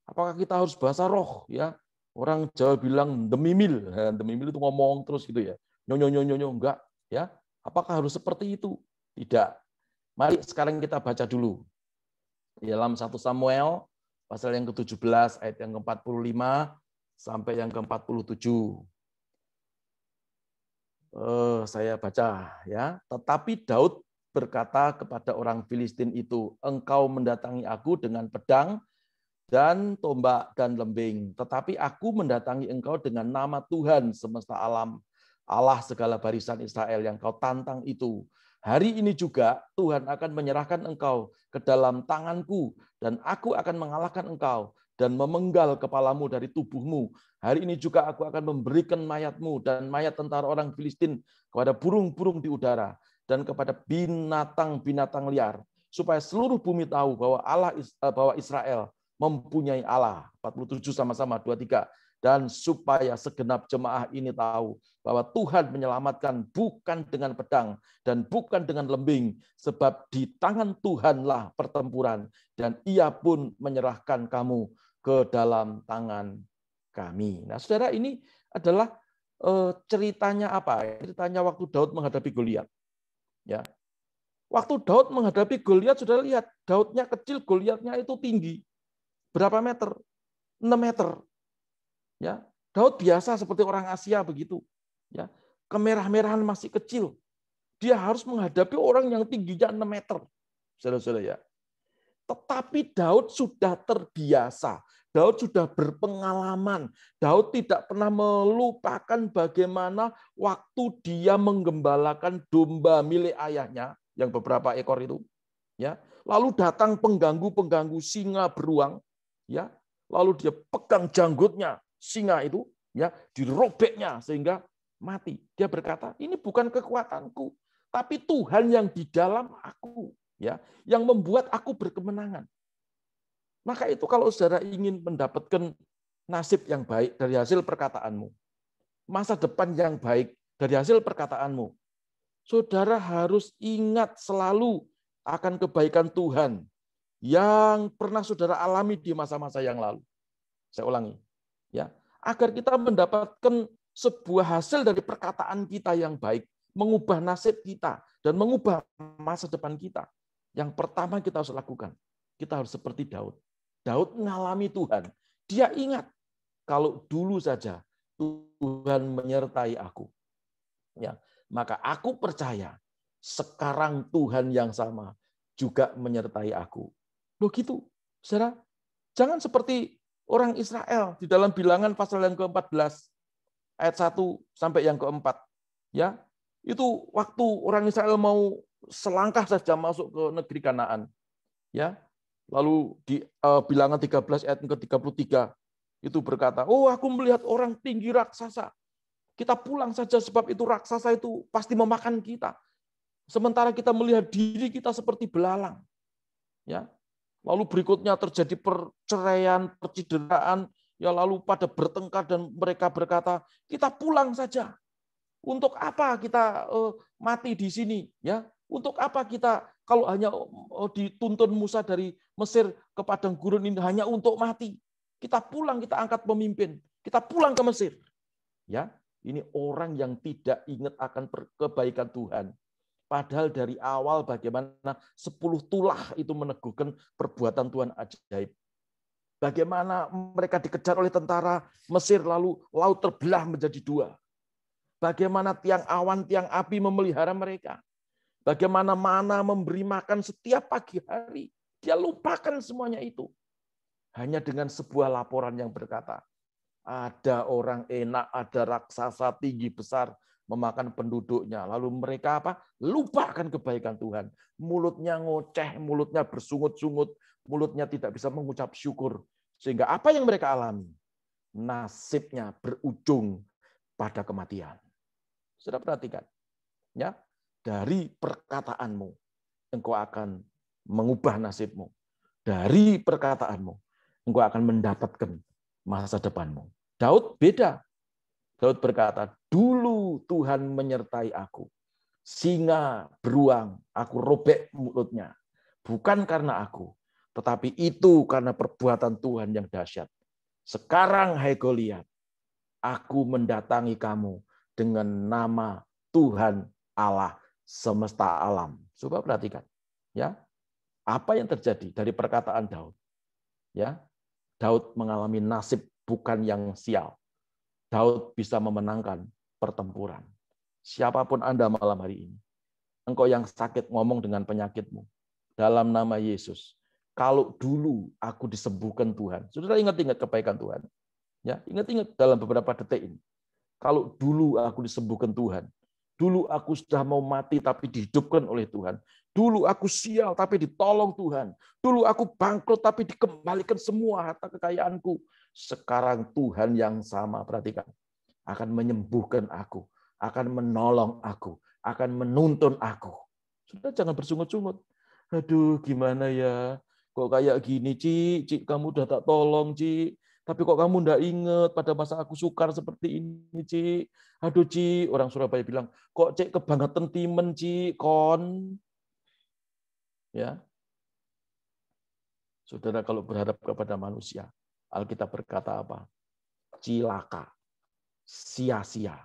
Apakah kita harus bahasa roh? Ya, orang Jawa bilang demimil. Demimil itu ngomong terus gitu ya. Nyonyo enggak. Ya, apakah harus seperti itu? Tidak. Mari sekarang kita baca dulu dalam 1 Samuel pasal yang ke-17 ayat yang ke-45 sampai yang ke-47. Saya baca ya. Tetapi Daud berkata kepada orang Filistin itu, engkau mendatangi aku dengan pedang dan tombak dan lembing, tetapi aku mendatangi engkau dengan nama Tuhan semesta alam, Allah segala barisan Israel yang kau tantang itu. Hari ini juga Tuhan akan menyerahkan engkau ke dalam tanganku, dan aku akan mengalahkan engkau dan memenggal kepalamu dari tubuhmu. Hari ini juga aku akan memberikan mayatmu dan mayat tentara orang Filistin kepada burung-burung di udara dan kepada binatang-binatang liar, supaya seluruh bumi tahu bahwa Israel mempunyai Allah. 47 sama-sama 23. Dan supaya segenap jemaah ini tahu bahwa Tuhan menyelamatkan bukan dengan pedang dan bukan dengan lembing, sebab di tangan Tuhanlah pertempuran, dan Ia pun menyerahkan kamu ke dalam tangan kami. Nah, saudara, ini adalah ceritanya apa? Ceritanya waktu Daud menghadapi Goliat. Ya, Waktu Daud menghadapi Goliat, sudah lihat, Daudnya kecil, Goliatnya itu tinggi. Berapa meter? 6 meter. Ya, Daud biasa seperti orang Asia begitu. Ya, kemerah-merahan masih kecil. Dia harus menghadapi orang yang tingginya 6 meter. Saudara-saudara ya. Tetapi Daud sudah terbiasa. Daud sudah berpengalaman. Daud tidak pernah melupakan bagaimana waktu dia menggembalakan domba milik ayahnya, yang beberapa ekor itu. Ya, lalu datang pengganggu-pengganggu singa beruang. Ya, lalu dia pegang janggutnya singa itu, ya, dirobeknya sehingga mati. Dia berkata, ini bukan kekuatanku, tapi Tuhan yang di dalam aku, ya, yang membuat aku berkemenangan. Maka itu kalau saudara ingin mendapatkan nasib yang baik dari hasil perkataanmu, masa depan yang baik dari hasil perkataanmu, saudara harus ingat selalu akan kebaikan Tuhan yang pernah saudara alami di masa-masa yang lalu. Saya ulangi, ya, agar kita mendapatkan sebuah hasil dari perkataan kita yang baik, mengubah nasib kita dan mengubah masa depan kita. Yang pertama kita harus lakukan, kita harus seperti Daud. Daud mengalami Tuhan. Dia ingat kalau dulu saja Tuhan menyertai aku. Ya, maka aku percaya sekarang Tuhan yang sama juga menyertai aku. Loh gitu, saudara. Jangan seperti orang Israel di dalam Bilangan pasal yang ke-14 ayat 1 sampai yang ke-4. Ya, itu waktu orang Israel mau selangkah saja masuk ke negeri Kanaan. Ya, lalu di Bilangan 13 ayat ke-33 itu berkata, "Oh, aku melihat orang tinggi raksasa. Kita pulang saja sebab itu raksasa itu pasti memakan kita. Sementara kita melihat diri kita seperti belalang." Ya. Lalu berikutnya terjadi perceraian, percideraan, ya lalu pada bertengkar dan mereka berkata, "Kita pulang saja. Untuk apa kita mati di sini? Ya, untuk apa kita kalau hanya dituntun Musa dari Mesir ke padang gurun ini hanya untuk mati? Kita pulang, kita angkat pemimpin. Kita pulang ke Mesir." Ya, ini orang yang tidak ingat akan kebaikan Tuhan. Padahal dari awal bagaimana 10 tulah itu meneguhkan perbuatan Tuhan ajaib. Bagaimana mereka dikejar oleh tentara Mesir lalu laut terbelah menjadi 2. Bagaimana tiang awan, tiang api memelihara mereka. Bagaimana mana memberi makan setiap pagi hari. Dia lupakan semuanya itu. Hanya dengan sebuah laporan yang berkata, ada orang enak, ada raksasa tinggi besar memakan penduduknya. Lalu mereka apa? Lupakan kebaikan Tuhan. Mulutnya ngoceh, mulutnya bersungut-sungut, mulutnya tidak bisa mengucap syukur. Sehingga apa yang mereka alami? Nasibnya berujung pada kematian. Sudah perhatikan. Ya, dari perkataanmu, engkau akan mengubah nasibmu. Dari perkataanmu, engkau akan mendapatkan masa depanmu. Daud beda. Daud berkata, dulu Tuhan menyertai aku. Singa beruang, aku robek mulutnya. Bukan karena aku, tetapi itu karena perbuatan Tuhan yang dahsyat. Sekarang, hai Goliat, aku mendatangi kamu dengan nama Tuhan Allah semesta alam. Coba perhatikan, ya, apa yang terjadi dari perkataan Daud. Ya, Daud mengalami nasib bukan yang sial. Daud bisa memenangkan pertempuran. Siapapun Anda malam hari ini, engkau yang sakit ngomong dengan penyakitmu, dalam nama Yesus, kalau dulu aku disembuhkan Tuhan, saudara ingat-ingat kebaikan Tuhan. Ya, ingat-ingat dalam beberapa detik ini. Kalau dulu aku disembuhkan Tuhan, dulu aku sudah mau mati tapi dihidupkan oleh Tuhan. Dulu aku sial tapi ditolong Tuhan. Dulu aku bangkrut tapi dikembalikan semua harta kekayaanku. Sekarang Tuhan yang sama, perhatikan, akan menyembuhkan aku, akan menolong aku, akan menuntun aku. Sudah jangan bersungut-sungut. Aduh, gimana ya? Kok kayak gini, Ci, kamu udah tak tolong, Ci. Tapi kok kamu enggak ingat pada masa aku sukar seperti ini, Ci. Aduh, Ci, orang Surabaya bilang, kok Cik kebangetan timen, Ci, kon. Ya. Saudara kalau berharap kepada manusia, Alkitab berkata apa? Cilaka, sia-sia,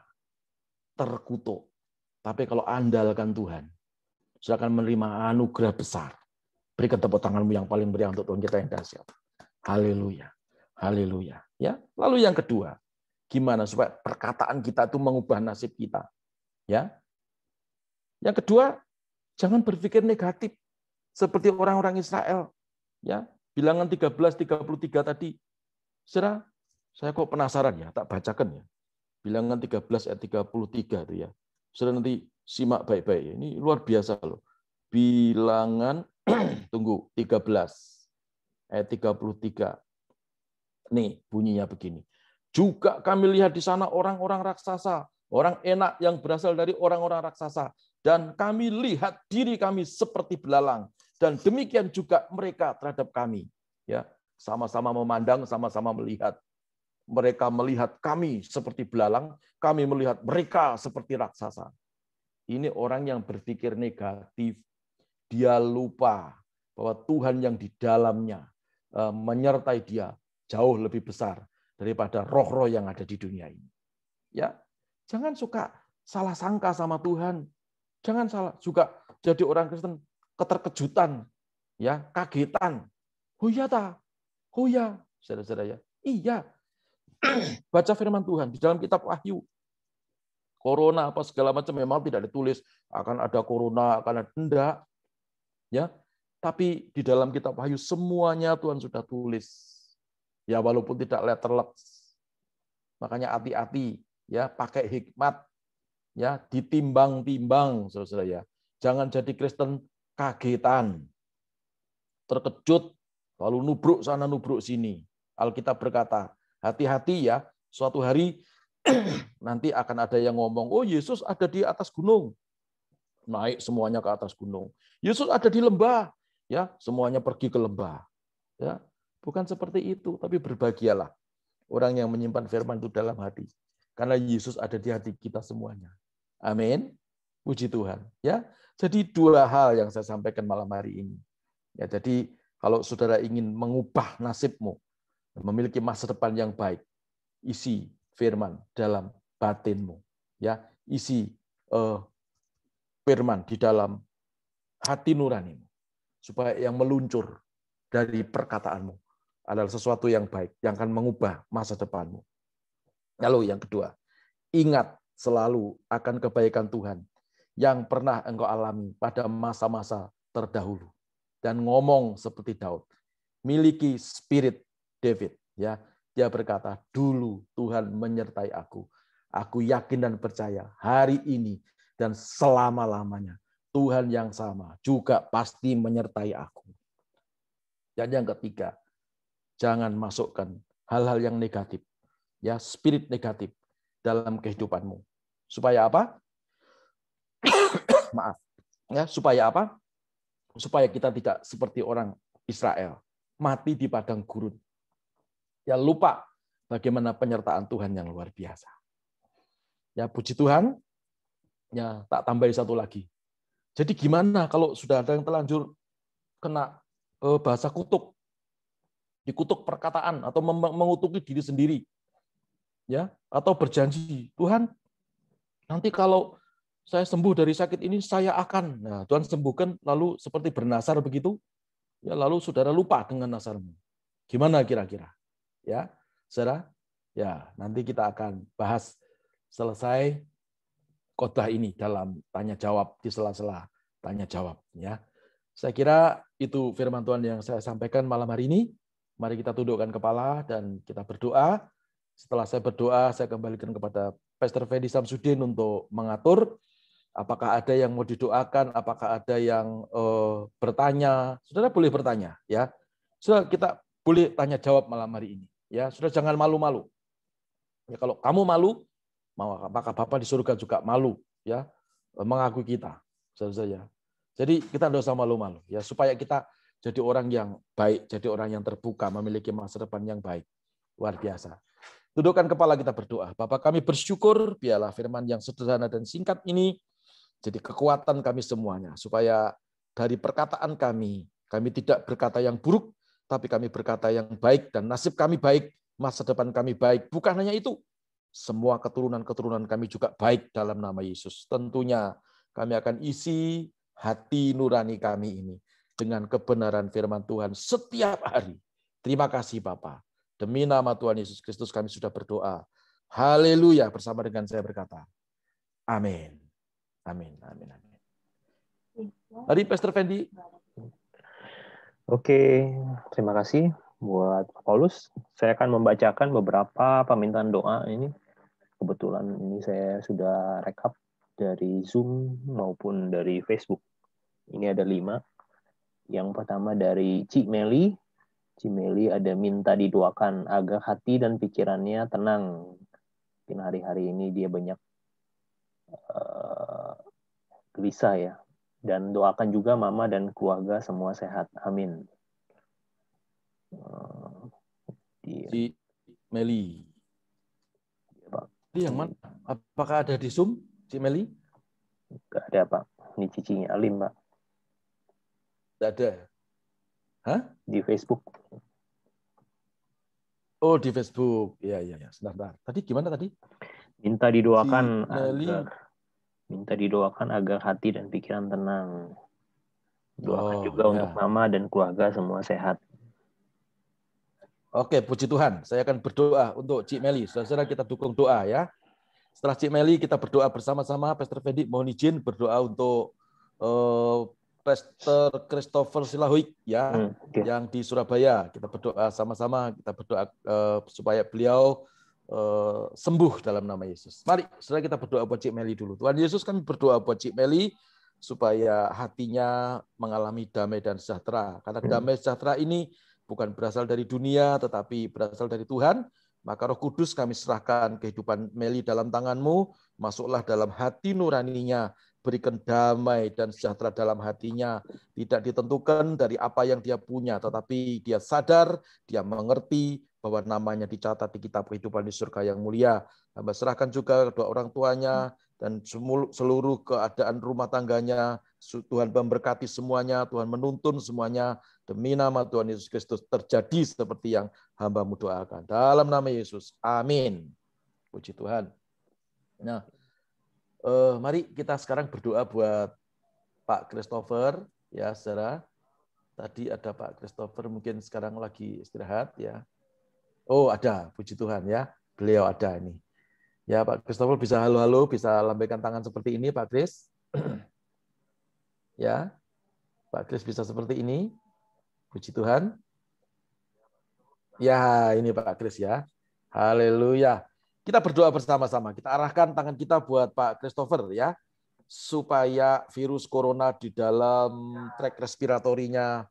terkutuk. Tapi kalau andalkan Tuhan, Saudara akan menerima anugerah besar. Berikan tepuk tanganmu yang paling meriah untuk Tuhan kita yang dahsyat. Haleluya. Haleluya. Ya. Lalu yang kedua, gimana supaya perkataan kita itu mengubah nasib kita? Ya. Yang kedua, jangan berpikir negatif seperti orang-orang Israel. Ya, Bilangan 13:33 tadi. Saudara, saya kok penasaran ya, tak bacakan ya. Bilangan 13 ayat 33 itu ya. Saudara nanti simak baik-baik. Ini luar biasa loh. Bilangan tunggu 13 ayat 33. Nih, bunyinya begini. Juga kami lihat di sana orang-orang raksasa, orang enak yang berasal dari orang-orang raksasa, dan kami lihat diri kami seperti belalang, dan demikian juga mereka terhadap kami. Ya, sama-sama memandang, sama-sama melihat. Mereka melihat kami seperti belalang, kami melihat mereka seperti raksasa. Ini orang yang berpikir negatif. Dia lupa bahwa Tuhan yang di dalamnya menyertai dia jauh lebih besar daripada roh-roh yang ada di dunia ini. Ya, jangan suka salah sangka sama Tuhan. Jangan salah juga jadi orang Kristen keterkejutan, ya, kagetan. Oh iya ta? Oh ya, saudara-saudara ya. Iya. Baca firman Tuhan di dalam kitab Wahyu. Corona apa segala macam memang tidak ditulis akan ada corona, akan ada enggak. Ya. Tapi di dalam kitab Wahyu semuanya Tuhan sudah tulis. Ya walaupun tidak letterlek. Makanya hati-hati ya, pakai hikmat. Ya, ditimbang-timbang saudara ya. Jangan jadi Kristen kagetan. Terkejut lalu nubruk sana nubruk sini. Alkitab berkata, hati-hati ya, suatu hari nanti akan ada yang ngomong, oh Yesus ada di atas gunung. Naik semuanya ke atas gunung. Yesus ada di lembah, ya, semuanya pergi ke lembah. Ya, bukan seperti itu, tapi berbahagialah orang yang menyimpan firman itu dalam hati. Karena Yesus ada di hati kita semuanya. Amin. Puji Tuhan. Ya, jadi dua hal yang saya sampaikan malam hari ini. Ya, jadi kalau saudara ingin mengubah nasibmu, memiliki masa depan yang baik, isi firman dalam batinmu, ya, isi firman di dalam hati nuranimu, supaya yang meluncur dari perkataanmu adalah sesuatu yang baik, yang akan mengubah masa depanmu. Lalu yang kedua, ingat selalu akan kebaikan Tuhan yang pernah engkau alami pada masa-masa terdahulu. Dan ngomong seperti Daud, miliki spirit David, ya. Dia berkata, dulu Tuhan menyertai aku. Aku yakin dan percaya hari ini dan selama-lamanya Tuhan yang sama juga pasti menyertai aku. Dan yang ketiga, jangan masukkan hal-hal yang negatif, ya, spirit negatif dalam kehidupanmu. Supaya apa? Maaf. Ya, supaya apa? Supaya kita tidak seperti orang Israel, mati di padang gurun. Ya, lupa bagaimana penyertaan Tuhan yang luar biasa. Ya, puji Tuhan. Ya, tak tambahin satu lagi. Jadi gimana kalau sudah ada yang terlanjur kena bahasa kutuk, dikutuk perkataan atau mengutuki diri sendiri, ya, atau berjanji, Tuhan, nanti kalau saya sembuh dari sakit ini, saya akan. Nah, Tuhan sembuhkan, lalu seperti bernasar begitu, ya, lalu saudara lupa dengan nasarmu. Gimana kira-kira? Ya, saudara, ya, nanti kita akan bahas selesai khotbah ini dalam tanya jawab, di sela-sela tanya jawab, ya. Saya kira itu firman Tuhan yang saya sampaikan malam hari ini. Mari kita tundukkan kepala dan kita berdoa. Setelah saya berdoa, saya kembalikan kepada Pastor Fendi Samsudin untuk mengatur. Apakah ada yang mau didoakan? Apakah ada yang bertanya? Saudara boleh bertanya, ya. Saudara, kita boleh tanya jawab malam hari ini, ya. Saudara jangan malu-malu. Ya, kalau kamu malu, maka Bapa di surga juga malu, ya, mengakui kita, saudara. Jadi kita tidak usah malu-malu, ya, supaya kita jadi orang yang baik, jadi orang yang terbuka, memiliki masa depan yang baik. Luar biasa. Tundukkan kepala, kita berdoa. Bapa, kami bersyukur biarlah firman yang sederhana dan singkat ini jadi kekuatan kami semuanya, supaya dari perkataan kami tidak berkata yang buruk, tapi kami berkata yang baik, dan nasib kami baik, masa depan kami baik. Bukan hanya itu, semua keturunan-keturunan kami juga baik dalam nama Yesus. Tentunya kami akan isi hati nurani kami ini dengan kebenaran firman Tuhan setiap hari. Terima kasih Bapa. Demi nama Tuhan Yesus Kristus kami sudah berdoa. Haleluya, bersama dengan saya berkata. Amin. Amin. Amin. Amin. Mari Pastor Fendi. Oke, terima kasih buat Pak Paulus. Saya akan membacakan beberapa permintaan doa ini. Kebetulan ini saya sudah rekap dari Zoom maupun dari Facebook. Ini ada 5. Yang pertama dari Cik Meli. Cik Meli ada minta didoakan agar hati dan pikirannya tenang. Mungkin hari-hari ini dia banyak gelisah ya. Dan doakan juga mama dan keluarga semua sehat. Amin. Cik Meli. Ini yang mana? Apakah ada di Zoom, Cik Meli? Nggak ada, Pak. Ini cicinya Alim, Pak. Tidak ada. Hah? Di Facebook. Oh, di Facebook. Ya. Sebentar. Tadi gimana tadi? Minta didoakan agar hati dan pikiran tenang. Doakan juga untuk mama dan keluarga semua sehat. Oke, puji Tuhan. Saya akan berdoa untuk Cik Meli. Saudara kita dukung doa ya. Setelah Cik Meli kita berdoa bersama-sama. Pastor Fendi mohon izin berdoa untuk Pastor Christopher Silahuik ya, yang di Surabaya. Kita berdoa sama-sama. Kita berdoa supaya beliau sembuh dalam nama Yesus. Mari, saudara kita berdoa buat Cik Meli dulu. Tuhan Yesus, kami berdoa buat Cik Meli supaya hatinya mengalami damai dan sejahtera. Karena damai sejahtera ini bukan berasal dari dunia, tetapi berasal dari Tuhan. Maka Roh Kudus kami serahkan kehidupan Meli dalam tangan-Mu. Masuklah dalam hati nuraninya. Berikan damai dan sejahtera dalam hatinya. Tidak ditentukan dari apa yang dia punya, tetapi dia sadar, dia mengerti bahwa namanya dicatat di kitab kehidupan di surga yang mulia. Hamba serahkan juga kedua orang tuanya dan seluruh keadaan rumah tangganya. Tuhan memberkati semuanya, Tuhan menuntun semuanya. Demi nama Tuhan Yesus Kristus terjadi seperti yang hamba-Mu doakan. Dalam nama Yesus. Amin. Puji Tuhan. Nah, mari kita sekarang berdoa buat Pak Christopher. Ya, saudara. Tadi ada Pak Christopher, mungkin sekarang lagi istirahat ya. Oh, ada, puji Tuhan ya. Beliau ada ini. Ya, Pak Christopher bisa halo-halo, bisa lambaikan tangan seperti ini, Pak Chris. Ya, Pak Chris bisa seperti ini. Puji Tuhan. Ya, ini Pak Chris ya. Haleluya. Kita berdoa bersama-sama. Kita arahkan tangan kita buat Pak Christopher ya. Supaya virus corona di dalam trek respiratorinya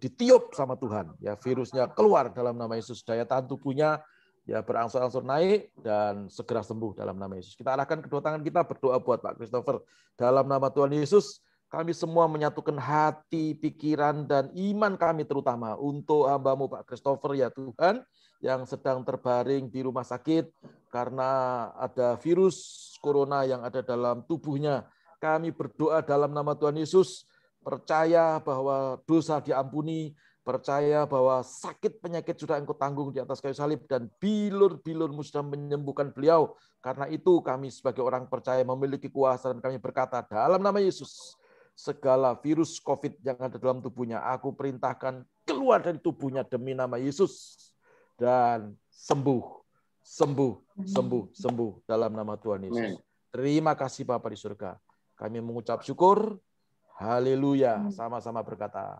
ditiup sama Tuhan, ya virusnya keluar dalam nama Yesus, daya tahan tubuhnya ya berangsur-angsur naik dan segera sembuh dalam nama Yesus. Kita arahkan kedua tangan kita berdoa buat Pak Christopher dalam nama Tuhan Yesus. Kami semua menyatukan hati, pikiran dan iman kami terutama untuk hamba-Mu Pak Christopher ya Tuhan, yang sedang terbaring di rumah sakit karena ada virus corona yang ada dalam tubuhnya. Kami berdoa dalam nama Tuhan Yesus, percaya bahwa dosa diampuni, percaya bahwa sakit penyakit sudah Engkau tanggung di atas kayu salib dan bilur-bilur-Mu sudah menyembuhkan beliau. Karena itu kami sebagai orang percaya memiliki kuasa dan kami berkata dalam nama Yesus, segala virus COVID yang ada dalam tubuhnya, aku perintahkan keluar dari tubuhnya demi nama Yesus. Dan sembuh, sembuh, sembuh, sembuh dalam nama Tuhan Yesus. Terima kasih Bapa di surga. Kami mengucap syukur. Haleluya. Sama-sama berkata.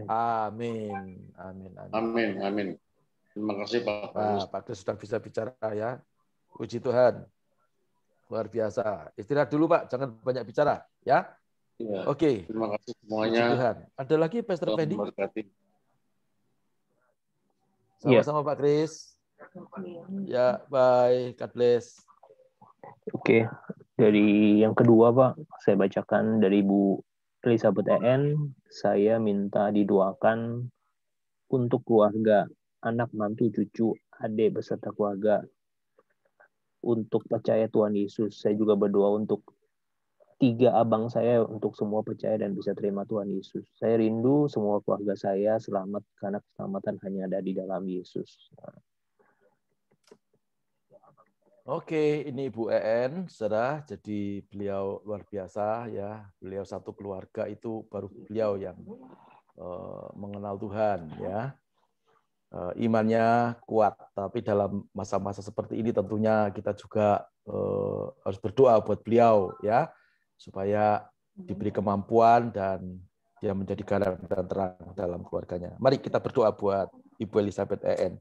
Amin. Amin. Amin. Amin. Terima kasih Pak. Nah, Pak Chris sudah bisa bicara ya. Puji Tuhan. Luar biasa. Istirahat dulu Pak. Jangan banyak bicara. Ya. Ya, oke. Terima kasih semuanya. Puji Tuhan. Ada lagi Pastor Fendi? Ya. Sama-sama Pak Chris. Ya, bye. God bless. Oke. Dari yang kedua Pak, saya bacakan dari Bu Elizabeth EN. Saya minta didoakan untuk keluarga, anak, mantu, cucu, adik beserta keluarga untuk percaya Tuhan Yesus. Saya juga berdoa untuk 3 abang saya untuk semua percaya dan bisa terima Tuhan Yesus. Saya rindu semua keluarga saya selamat karena keselamatan hanya ada di dalam Yesus. Oke, ini Ibu EN, saudara. Jadi beliau luar biasa ya. Beliau satu keluarga itu baru beliau yang mengenal Tuhan ya. Imannya kuat, tapi dalam masa-masa seperti ini tentunya kita juga harus berdoa buat beliau ya, supaya diberi kemampuan dan dia menjadi garam dan terang dalam keluarganya. Mari kita berdoa buat Ibu Elizabeth EN.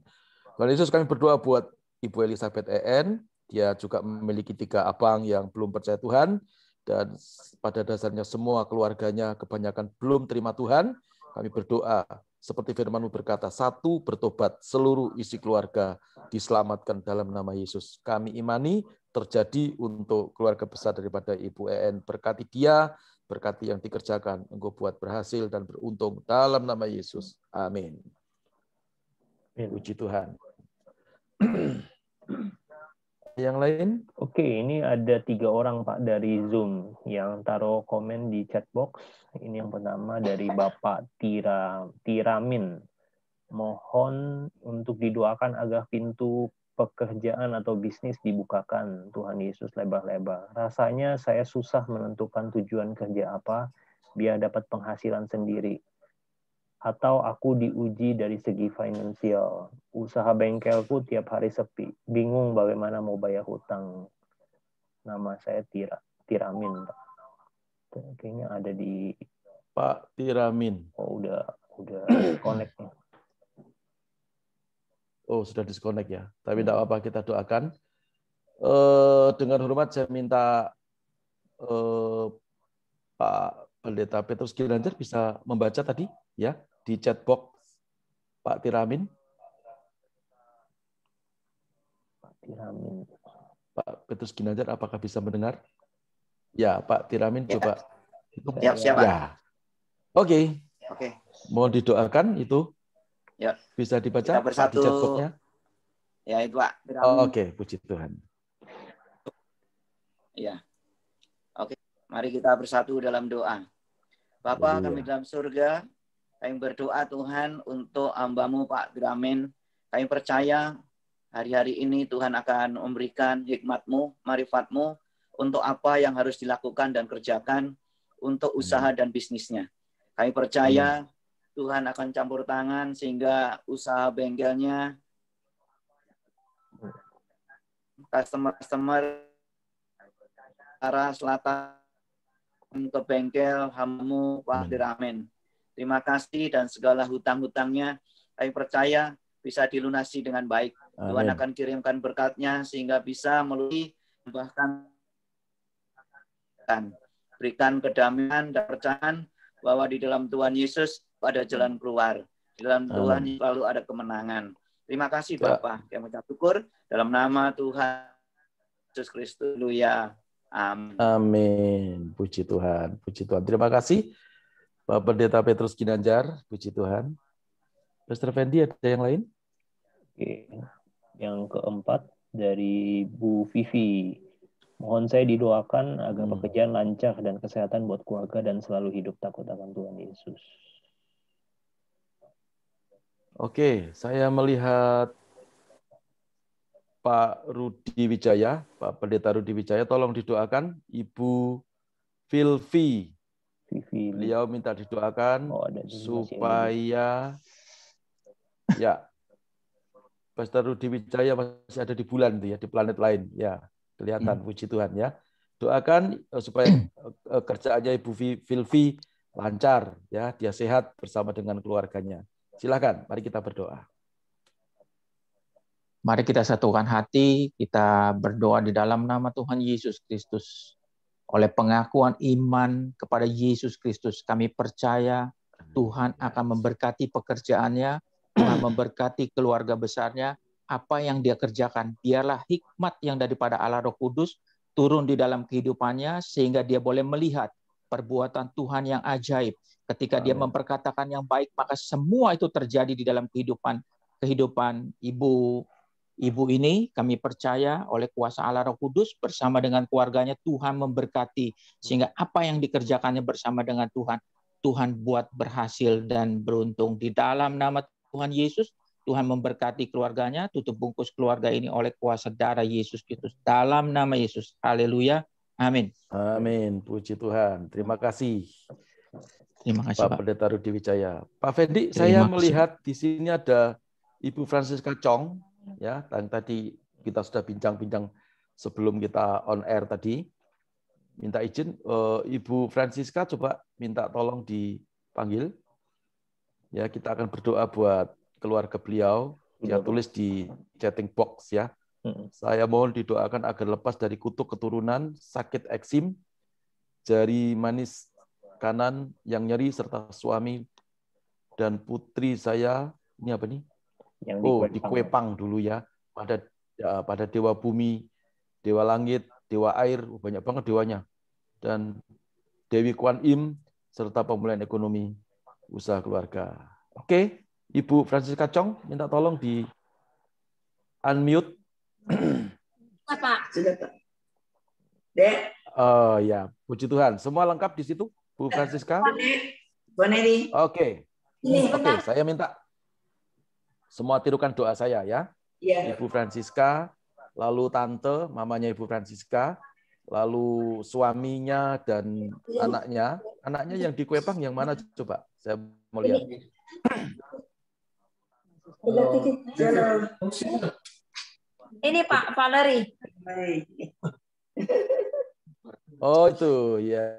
Tuhan Yesus, kami berdoa buat Ibu Elizabeth EN. Dia juga memiliki 3 abang yang belum percaya Tuhan, dan pada dasarnya semua keluarganya kebanyakan belum terima Tuhan. Kami berdoa seperti firman-Mu berkata, 1 bertobat, seluruh isi keluarga diselamatkan dalam nama Yesus. Kami imani terjadi untuk keluarga besar daripada Ibu EN. Berkati dia, berkati yang dikerjakan, Engkau buat berhasil dan beruntung dalam nama Yesus. Amin. Puji Tuhan. Yang lain? Oke, ini ada 3 orang Pak dari Zoom yang taruh komen di chat box. Ini yang pertama dari Bapak Tiramin. Mohon untuk didoakan agar pintu pekerjaan atau bisnis dibukakan. Tuhan Yesus lebar-lebar. Rasanya saya susah menentukan tujuan kerja apa biar dapat penghasilan sendiri. Atau aku diuji dari segi finansial. Usaha bengkelku tiap hari sepi. Bingung bagaimana mau bayar hutang. Nama saya Tiramin, Pak. Kayaknya ada di Pak Tiramin. Oh, udah connect nih. Oh, sudah disconnect ya. Tapi tidak apa-apa, kita doakan. Dengan hormat saya minta Pak Pendeta Petrus Ginanjar bisa membaca tadi ya di chat box Pak Tiramin. Pak Petrus Ginanjar apakah bisa mendengar? Ya, Pak Tiramin Ya. coba. Siap, Pak. Ya. Oke. Mohon didoakan itu. Ya. Bisa dibaca Kita bersatu. Pak, di chat box-nya. Ya, itu Pak. Oke, puji Tuhan. Ya. Oke, mari kita bersatu dalam doa. Bapa kami dalam surga, kami berdoa Tuhan untuk hamba-Mu Pak Tiramin. Kami percaya hari-hari ini Tuhan akan memberikan hikmat-Mu, marifat-Mu untuk apa yang harus dilakukan dan kerjakan untuk usaha dan bisnisnya. Kami percaya Tuhan akan campur tangan sehingga usaha bengkelnya, customer arah selatan ke bengkel hamba-Mu Pak Tiramin. Terima kasih dan segala hutang-hutangnya kami percaya bisa dilunasi dengan baik. Amin. Tuhan akan kirimkan berkat-Nya sehingga bisa melalui bahkan berikan kedamaian dan percayaan bahwa di dalam Tuhan Yesus ada jalan keluar. Di dalam Tuhan selalu ada kemenangan. Terima kasih Bapa. Kami mengucap syukur dalam nama Tuhan Yesus Kristus. Haleluya. Amin. Amin. Puji Tuhan. Puji Tuhan. Terima kasih Pak Pendeta Petrus Ginanjar. Puji Tuhan. Pastor Fendi, ada yang lain? Oke. Yang keempat dari Bu Vivi. Mohon saya didoakan agar pekerjaan lancar dan kesehatan buat keluarga dan selalu hidup takut akan Tuhan Yesus. Oke, saya melihat Pak Rudi Wijaya, Pak Pendeta Rudi Wijaya, tolong didoakan. Ibu Filvi, beliau minta didoakan supaya ya, Pastor Rudi Wijaya masih ada di bulan, ya, di planet lain, ya, kelihatan. Puji Tuhan ya. Doakan supaya kerjaannya Ibu Filvi lancar, ya, dia sehat bersama dengan keluarganya. Silakan, mari kita berdoa. Mari kita satukan hati, kita berdoa di dalam nama Tuhan Yesus Kristus. Oleh pengakuan iman kepada Yesus Kristus, kami percaya Tuhan akan memberkati pekerjaannya, Tuhan memberkati keluarga besarnya, apa yang dia kerjakan. Biarlah hikmat yang daripada Allah Roh Kudus turun di dalam kehidupannya, sehingga dia boleh melihat perbuatan Tuhan yang ajaib. Ketika dia memperkatakan yang baik, maka semua itu terjadi di dalam kehidupan Ibu ini. Kami percaya oleh kuasa Allah Roh Kudus bersama dengan keluarganya Tuhan memberkati, sehingga apa yang dikerjakannya bersama dengan Tuhan buat berhasil dan beruntung. Di dalam nama Tuhan Yesus Tuhan memberkati keluarganya, tutup bungkus keluarga ini oleh kuasa darah Yesus Kristus. Dalam nama Yesus. Haleluya. Amin. Amin. Puji Tuhan. Terima kasih. Terima kasih, Pak Pak. Pendeta Rudi Wijaya. Pak Fendi, Terima saya kasih. melihat di sini ada Ibu Francisca Chong, ya, yang tadi kita sudah bincang-bincang sebelum kita on air tadi. Minta izin, Ibu Francisca coba minta tolong dipanggil. Ya, kita akan berdoa buat keluarga beliau. Dia tulis di chatting box ya. Saya mohon didoakan agar lepas dari kutuk keturunan, sakit eksim, jari manis kanan yang nyeri serta suami dan putri saya. Ini apa nih? Di Kuepang dulu ya. Pada dewa bumi, dewa langit, dewa air, banyak banget dewanya. Dan Dewi Kuan Im serta pemulihan ekonomi usaha keluarga. Oke, Ibu Francisca Chong, minta tolong di unmute. Pak. Sudah, Pak. Dek. Oh ya, puji Tuhan. Semua lengkap di situ, Bu Francisca? Bu Neri. Oke, saya minta semua tirukan doa saya ya. Iya. Ibu Francisca, lalu tante, mamanya Ibu Francisca, lalu suaminya dan anaknya. Anaknya yang di Kuepang yang mana coba? Saya mau lihat. Ini Pak Valeri. Oh itu, ya.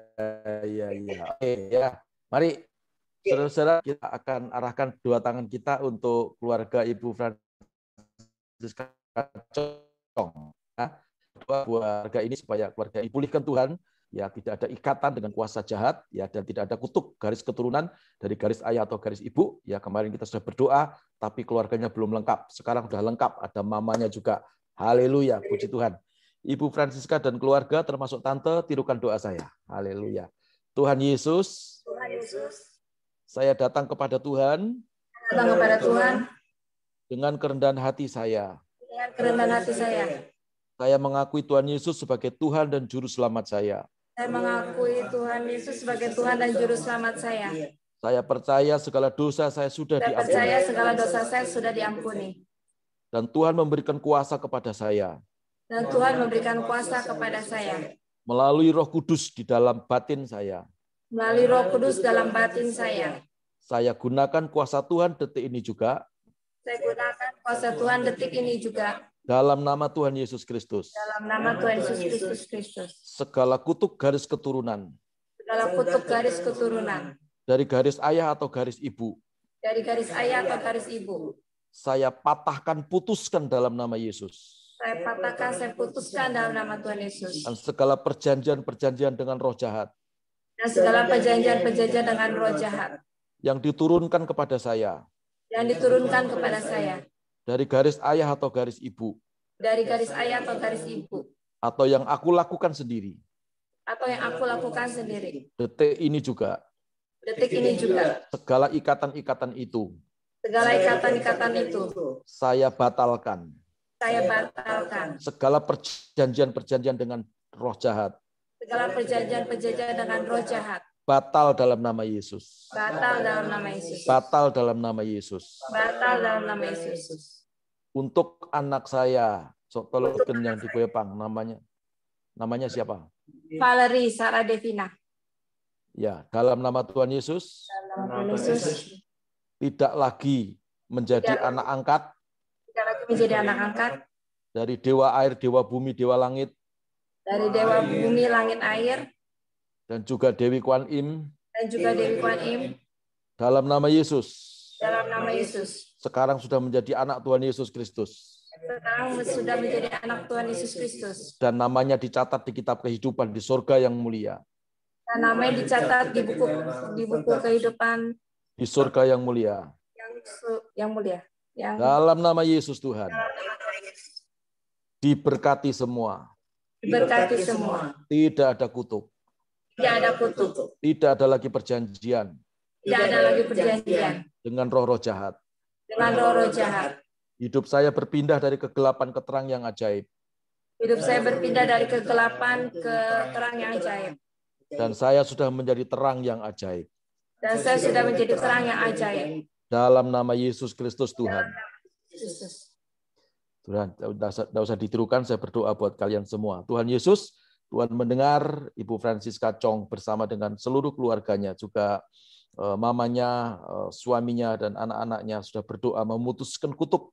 Oke ya, mari saudara-saudara kita akan arahkan dua tangan kita untuk keluarga Ibu Francisca Chong. Doa buat keluarga ini supaya keluarga ini pulihkan Tuhan. Ya, tidak ada ikatan dengan kuasa jahat, ya, dan tidak ada kutuk garis keturunan dari garis ayah atau garis ibu. Ya, kemarin kita sudah berdoa, tapi keluarganya belum lengkap. Sekarang sudah lengkap, ada mamanya juga. Haleluya, puji Tuhan. Ibu Francisca dan keluarga, termasuk tante, tirukan doa saya. Haleluya. Tuhan Yesus, saya datang kepada Tuhan. Dengan kerendahan hati saya. Saya mengakui Tuhan Yesus sebagai Tuhan dan Juru Selamat saya. Saya mengakui Tuhan Yesus sebagai Tuhan dan Juru Selamat saya. Saya percaya segala dosa saya sudah diampuni. Saya percaya segala dosa saya sudah diampuni. Dan Tuhan memberikan kuasa kepada saya. Dan Tuhan memberikan kuasa kepada saya. Melalui Roh Kudus di dalam batin saya. Melalui Roh Kudus dalam batin saya. Saya gunakan kuasa Tuhan detik ini juga. Saya gunakan kuasa Tuhan detik ini juga. Dalam nama Tuhan Yesus Kristus. Dalam nama Tuhan Yesus Kristus. Segala kutuk garis keturunan. Segala kutuk garis keturunan. Dari garis ayah atau garis ibu. Dari garis ayah atau garis ibu. Saya patahkan, putuskan dalam nama Yesus. Saya patahkan, saya putuskan dalam nama Tuhan Yesus. Dan segala perjanjian-perjanjian dengan roh jahat. Dan segala perjanjian-perjanjian dengan roh jahat. Yang diturunkan kepada saya. Yang diturunkan kepada saya. Dari garis ayah atau garis ibu. Dari garis ayah atau garis ibu. Atau yang aku lakukan sendiri. Atau yang aku lakukan sendiri. Detik ini juga. Detik ini juga. Segala ikatan-ikatan itu. Segala ikatan-ikatan itu. Saya batalkan. Saya batalkan. Segala perjanjian-perjanjian dengan roh jahat. Segala perjanjian-perjanjian dengan roh jahat. Batal dalam nama Yesus. Batal dalam nama Yesus. Batal dalam nama Yesus. Batal dalam nama Yesus. Untuk anak saya, tolong yang di Kuepang, namanya siapa? Valeri Sarah Devina. Ya, dalam nama Tuhan Yesus. Dalam nama Yesus. Tidak lagi menjadi anak angkat. Tidak lagi menjadi anak angkat. Dari dewa air, dewa bumi, dewa langit. Dari dewa bumi, langit, air. Dan juga Dewi Kuan Im. Dan juga Dewi Kuan Im. Dalam nama Yesus. Dalam nama Yesus. Sekarang sudah menjadi anak Tuhan Yesus Kristus. Sekarang sudah menjadi anak Tuhan Yesus Kristus. Dan namanya dicatat di kitab kehidupan di surga yang mulia. Dan namanya dicatat di buku kehidupan di surga yang mulia. Yang mulia. Dalam nama Yesus Tuhan. Diberkati semua. Diberkati semua. Tidak ada kutuk. Tidak ada kutuk. Tidak ada lagi perjanjian. Tidak ada lagi perjanjian. Dengan roh-roh jahat. Dengan roh-roh jahat. Hidup saya berpindah dari kegelapan ke terang yang ajaib. Hidup saya berpindah dari kegelapan ke terang yang ajaib. Dan saya sudah menjadi terang yang ajaib. Dan saya sudah menjadi terang yang ajaib. Dalam nama Yesus Kristus Tuhan. Tuhan, tidak usah ditirukan, saya berdoa buat kalian semua. Tuhan Yesus, Tuhan mendengar Ibu Francisca Chong bersama dengan seluruh keluarganya, juga mamanya, suaminya, dan anak-anaknya sudah berdoa memutuskan kutuk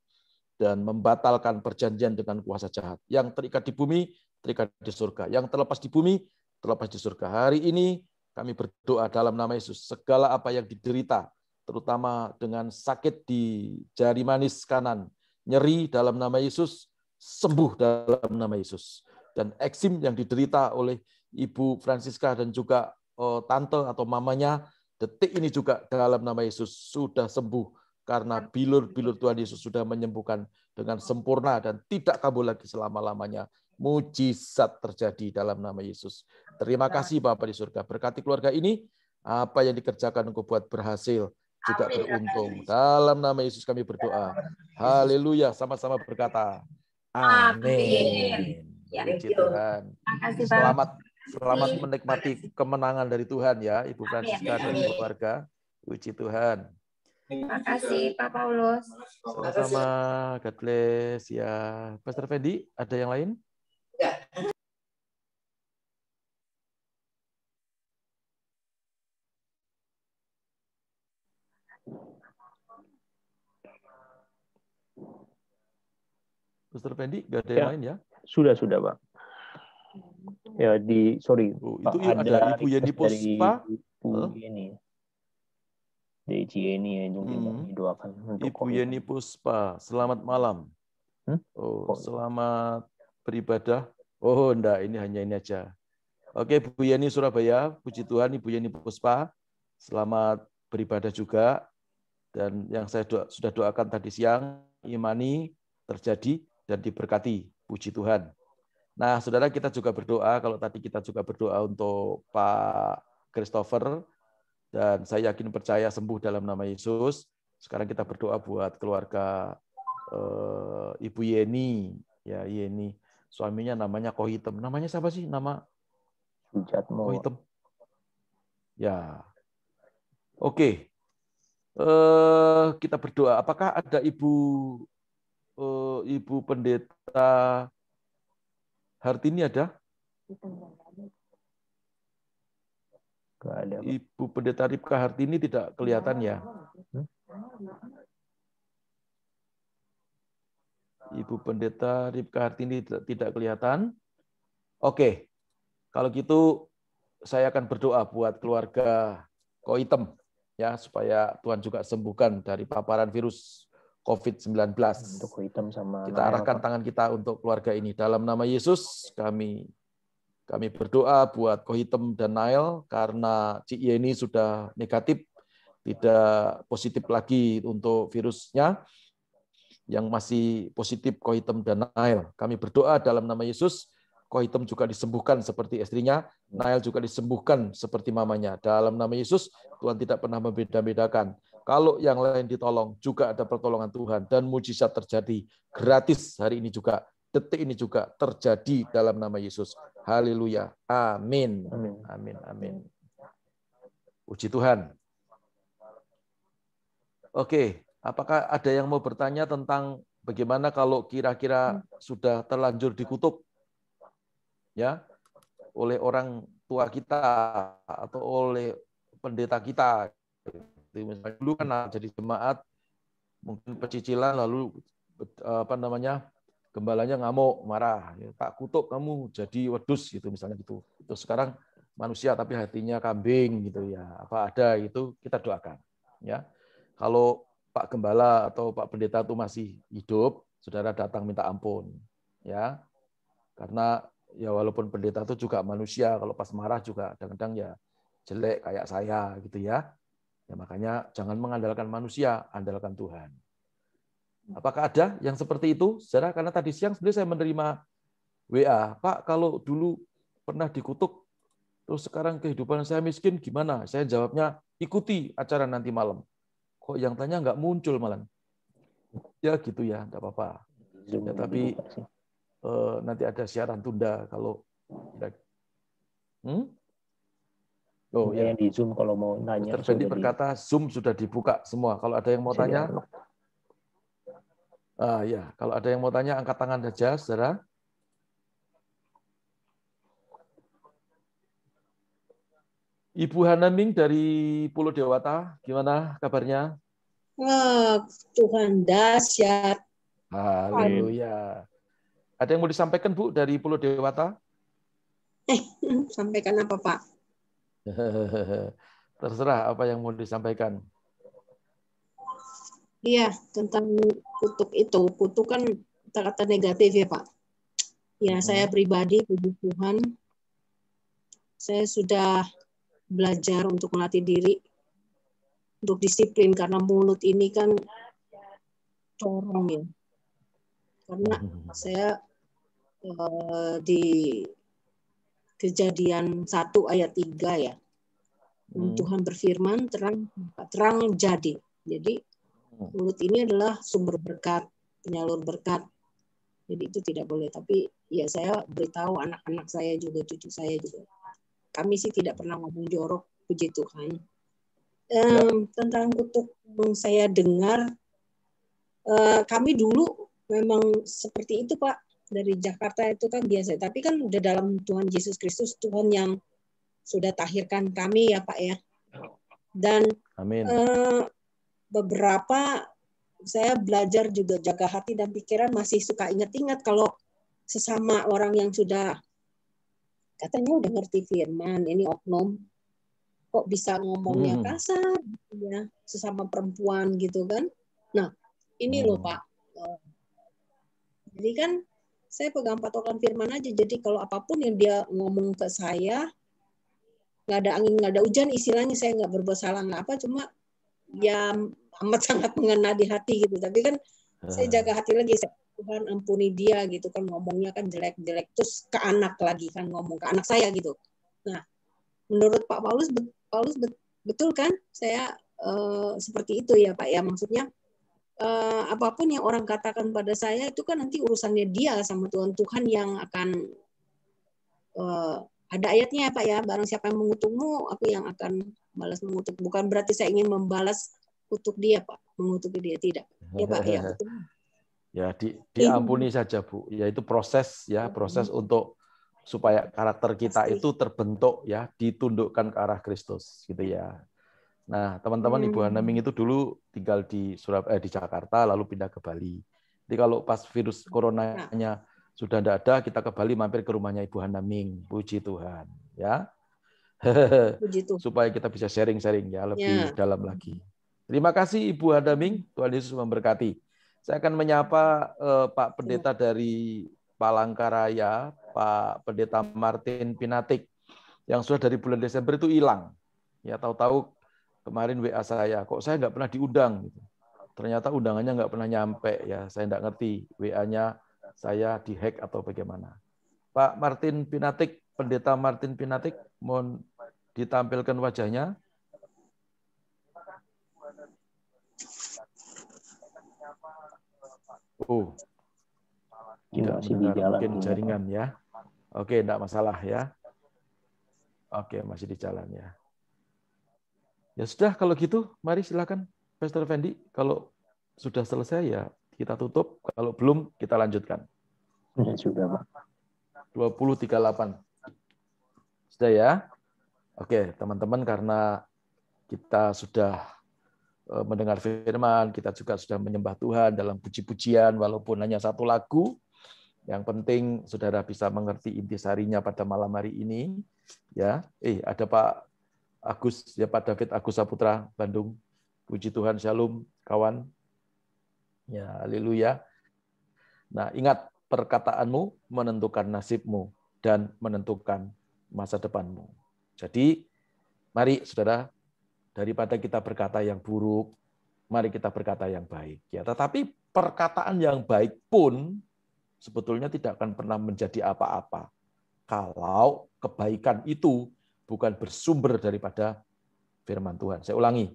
dan membatalkan perjanjian dengan kuasa jahat. Yang terikat di bumi, terikat di surga. Yang terlepas di bumi, terlepas di surga. Hari ini kami berdoa dalam nama Yesus, segala apa yang diderita, terutama dengan sakit di jari manis kanan, nyeri dalam nama Yesus, sembuh dalam nama Yesus. Dan eksim yang diderita oleh Ibu Francisca dan juga tante atau mamanya, detik ini juga dalam nama Yesus sudah sembuh. Karena bilur-bilur Tuhan Yesus sudah menyembuhkan dengan sempurna dan tidak kambuh lagi selama-lamanya. Mujizat terjadi dalam nama Yesus. Terima kasih Bapa di surga. Berkati keluarga ini, apa yang dikerjakan Engkau buat berhasil, juga beruntung. Dalam nama Yesus kami berdoa. Haleluya. Sama-sama berkata, amin. Puji Tuhan. Selamat menikmati kemenangan dari Tuhan ya, Ibu Francisca dan keluarga. Puji Tuhan. Terima kasih Pak Paulus. Sama-sama. God bless ya. Pastor Fendi, ada yang lain? Pastor Fendi, nggak ada yang lain ya? Sudah Pak. Ya sorry. Itu Pak, ada Ibu Yeni Puspa. Ibu Yeni. Dari Cieni ya, doakan untuk Ibu Yeni Puspa, selamat malam. Selamat beribadah. Oh, enggak, ini hanya ini aja. Oke, Bu Yeni Surabaya, puji Tuhan Ibu Yeni Puspa, selamat beribadah juga. Dan yang saya sudah doakan tadi siang, imani terjadi dan diberkati, puji Tuhan. Nah, saudara, kita juga berdoa, kalau tadi kita juga berdoa untuk Pak Christopher, dan saya yakin percaya sembuh dalam nama Yesus. Sekarang kita berdoa buat keluarga Ibu Yeni, ya Yeni, suaminya namanya Kohitem. Namanya siapa sih? Nama Kohitem. Ya, oke. Kita berdoa. Apakah ada Ibu Pendeta Hartini ada? Ibu Pendeta Ripka Hartini tidak kelihatan ya? Ibu Pendeta Ripka Hartini tidak kelihatan. Oke, kalau gitu saya akan berdoa buat keluarga Kohitem ya, supaya Tuhan juga sembuhkan dari paparan virus COVID-19. Kita arahkan tangan kita untuk keluarga ini. Dalam nama Yesus kami berdoa buat Kohitem dan Nail, karena Cik Yeni sudah negatif, tidak positif lagi untuk virusnya. Yang masih positif Kohitem dan Nail, kami berdoa dalam nama Yesus, Kohitem juga disembuhkan seperti istrinya, Nail juga disembuhkan seperti mamanya. Dalam nama Yesus, Tuhan tidak pernah membeda-bedakan. Kalau yang lain ditolong, juga ada pertolongan Tuhan, dan mujizat terjadi gratis hari ini juga, detik ini juga terjadi dalam nama Yesus. Haleluya. Amin. Amin. Amin. Puji Tuhan. Oke, apakah ada yang mau bertanya tentang bagaimana kalau kira-kira sudah terlanjur dikutuk ya oleh orang tua kita atau oleh pendeta kita? Misalnya dulu kan jadi jemaat, mungkin pecicilan, lalu gembalanya ngamuk, marah, ya, tak kutuk kamu jadi wedus gitu misalnya gitu. Terus sekarang manusia tapi hatinya kambing gitu ya. Apa ada itu kita doakan ya. Kalau Pak Gembala atau Pak Pendeta itu masih hidup, saudara datang minta ampun ya. Karena ya walaupun pendeta itu juga manusia, kalau pas marah juga kadang-kadang ya jelek kayak saya gitu ya. Ya makanya jangan mengandalkan manusia, andalkan Tuhan. Apakah ada yang seperti itu, saudara? Karena tadi siang sebenarnya saya menerima WA, Pak, kalau dulu pernah dikutuk, terus sekarang kehidupan saya miskin, gimana? Saya jawabnya, ikuti acara nanti malam. Kok yang tanya nggak muncul malah? Ya gitu ya, nggak apa-apa. Ya, tapi nanti ada siaran tunda kalau. Oh ya. Yang di Zoom kalau mau nanya. Mr. Fendi berkata Zoom sudah dibuka semua. Kalau ada yang mau tanya. Ya, kalau ada yang mau tanya angkat tangan saja, saudara. Ibu Hanaming dari Pulau Dewata, gimana kabarnya? Wah, Tuhan dahsyat. Haleluya. Ada yang mau disampaikan, Bu, dari Pulau Dewata? Sampaikan apa, Pak? Terserah apa yang mau disampaikan. Iya, tentang kutuk itu. Kutuk kan kata-kata negatif ya, Pak. Ya, saya pribadi, puji Tuhan, saya sudah belajar untuk melatih diri, untuk disiplin, karena mulut ini kan corong ya. Karena saya di Kejadian 1 ayat 3 ya. Tuhan berfirman, terang jadi. Jadi mulut ini adalah sumber berkat, penyalur berkat. Jadi itu tidak boleh. Tapi ya saya beritahu anak-anak saya juga, cucu saya juga. Kami sih tidak pernah ngomong jorok, puji Tuhan. Tentang kutuk yang saya dengar, kami dulu memang seperti itu, Pak. Dari Jakarta itu kan biasa. Tapi kan udah dalam Tuhan Yesus Kristus, Tuhan yang sudah tahirkan kami ya, Pak ya. Dan Amin. Beberapa saya belajar juga jaga hati dan pikiran, masih suka ingat-ingat kalau sesama orang yang sudah katanya udah ngerti firman, ini oknum, kok bisa ngomongnya kasar ya, sesama perempuan gitu kan. Nah, ini loh Pak. Jadi kan saya pegang patokan firman aja. Jadi kalau apapun yang dia ngomong ke saya, nggak ada angin, nggak ada hujan, istilahnya saya nggak berbuat salah, nggak apa, cuma ya amat sangat mengena di hati gitu. Tapi kan saya jaga hati lagi, Tuhan ampuni dia gitu kan, ngomongnya kan jelek-jelek, terus ke anak lagi kan, ngomong ke anak saya gitu. Nah, menurut Pak Paulus betul kan saya seperti itu ya Pak ya, maksudnya apapun yang orang katakan pada saya itu kan nanti urusannya dia sama Tuhan. Tuhan yang akan ada ayatnya ya Pak ya, barang siapa yang mengutukmu, aku yang akan balas mengutuk. Bukan berarti saya ingin membalas kutuk dia Pak, mengutuk dia, tidak. Ya Pak ya, betul. Ya, diampuni saja Bu. Ya itu proses ya, proses untuk supaya karakter kita itu terbentuk ya, ditundukkan ke arah Kristus gitu ya. Nah, teman-teman Ibu Hanaming itu dulu tinggal di Jakarta, lalu pindah ke Bali. Jadi kalau pas virus coronanya sudah tidak ada, kita ke Bali mampir ke rumahnya Ibu Hanaming. Puji Tuhan, ya. Puji Tuhan. Supaya kita bisa sharing-sharing ya lebih dalam lagi. Terima kasih Ibu Hanaming. Tuhan Yesus memberkati. Saya akan menyapa Pak Pendeta dari Palangkaraya, Pak Pendeta Martin Pinatik, yang sudah dari bulan Desember itu hilang. Ya, tahu-tahu kemarin WA saya, kok saya nggak pernah diundang. Ternyata undangannya nggak pernah nyampe. Ya, saya nggak ngerti WA-nya saya dihack atau bagaimana. Pak Martin Pinatik, Pendeta Martin Pinatik, mohon ditampilkan wajahnya. Oh, tidak mendengar, mungkin jaringan ya. Oke, tidak masalah ya. Oke, masih di jalan ya. Ya sudah, kalau gitu, mari silakan Pastor Fendi. Kalau sudah selesai ya kita tutup. Kalau belum, kita lanjutkan. Ya sudah, Pak. 20:38. Sudah ya? Oke, teman-teman, karena kita sudah mendengar firman, kita juga sudah menyembah Tuhan dalam puji-pujian, walaupun hanya satu lagu. Yang penting saudara bisa mengerti intisarinya pada malam hari ini. Ya, ada Pak Agus, ya Pak David Agus Saputra, Bandung. Puji Tuhan, shalom, kawan. Ya, haleluya. Nah, ingat, perkataanmu menentukan nasibmu dan menentukan masa depanmu. Jadi, mari saudara, daripada kita berkata yang buruk, mari kita berkata yang baik. Ya, tetapi perkataan yang baik pun sebetulnya tidak akan pernah menjadi apa-apa kalau kebaikan itu bukan bersumber daripada firman Tuhan. Saya ulangi,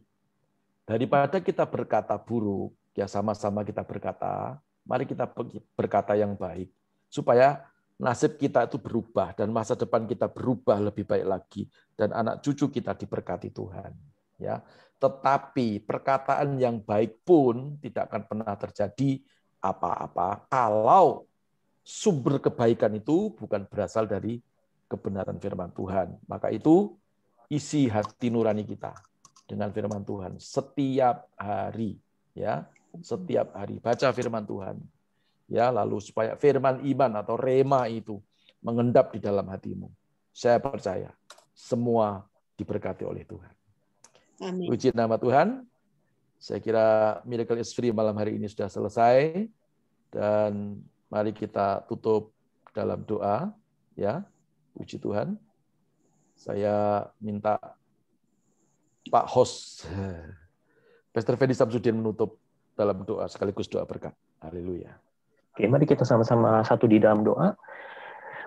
daripada kita berkata buruk, ya sama-sama kita berkata, mari kita berkata yang baik, supaya nasib kita itu berubah, dan masa depan kita berubah lebih baik lagi, dan anak cucu kita diberkati Tuhan. Ya, tetapi perkataan yang baik pun tidak akan pernah terjadi apa-apa kalau sumber kebaikan itu bukan berasal dari kebenaran firman Tuhan. Maka itu isi hati nurani kita dengan firman Tuhan setiap hari, ya. Setiap hari baca firman Tuhan. Ya, lalu supaya firman iman atau rema itu mengendap di dalam hatimu. Saya percaya semua diberkati oleh Tuhan. Amin. Puji nama Tuhan. Saya kira Miracle is Free malam hari ini sudah selesai, dan mari kita tutup dalam doa, ya. Puji Tuhan. Saya minta Pak host Pastor Fendi Samsudin menutup dalam doa sekaligus doa berkat. Haleluya. Oke, mari kita sama-sama satu di dalam doa.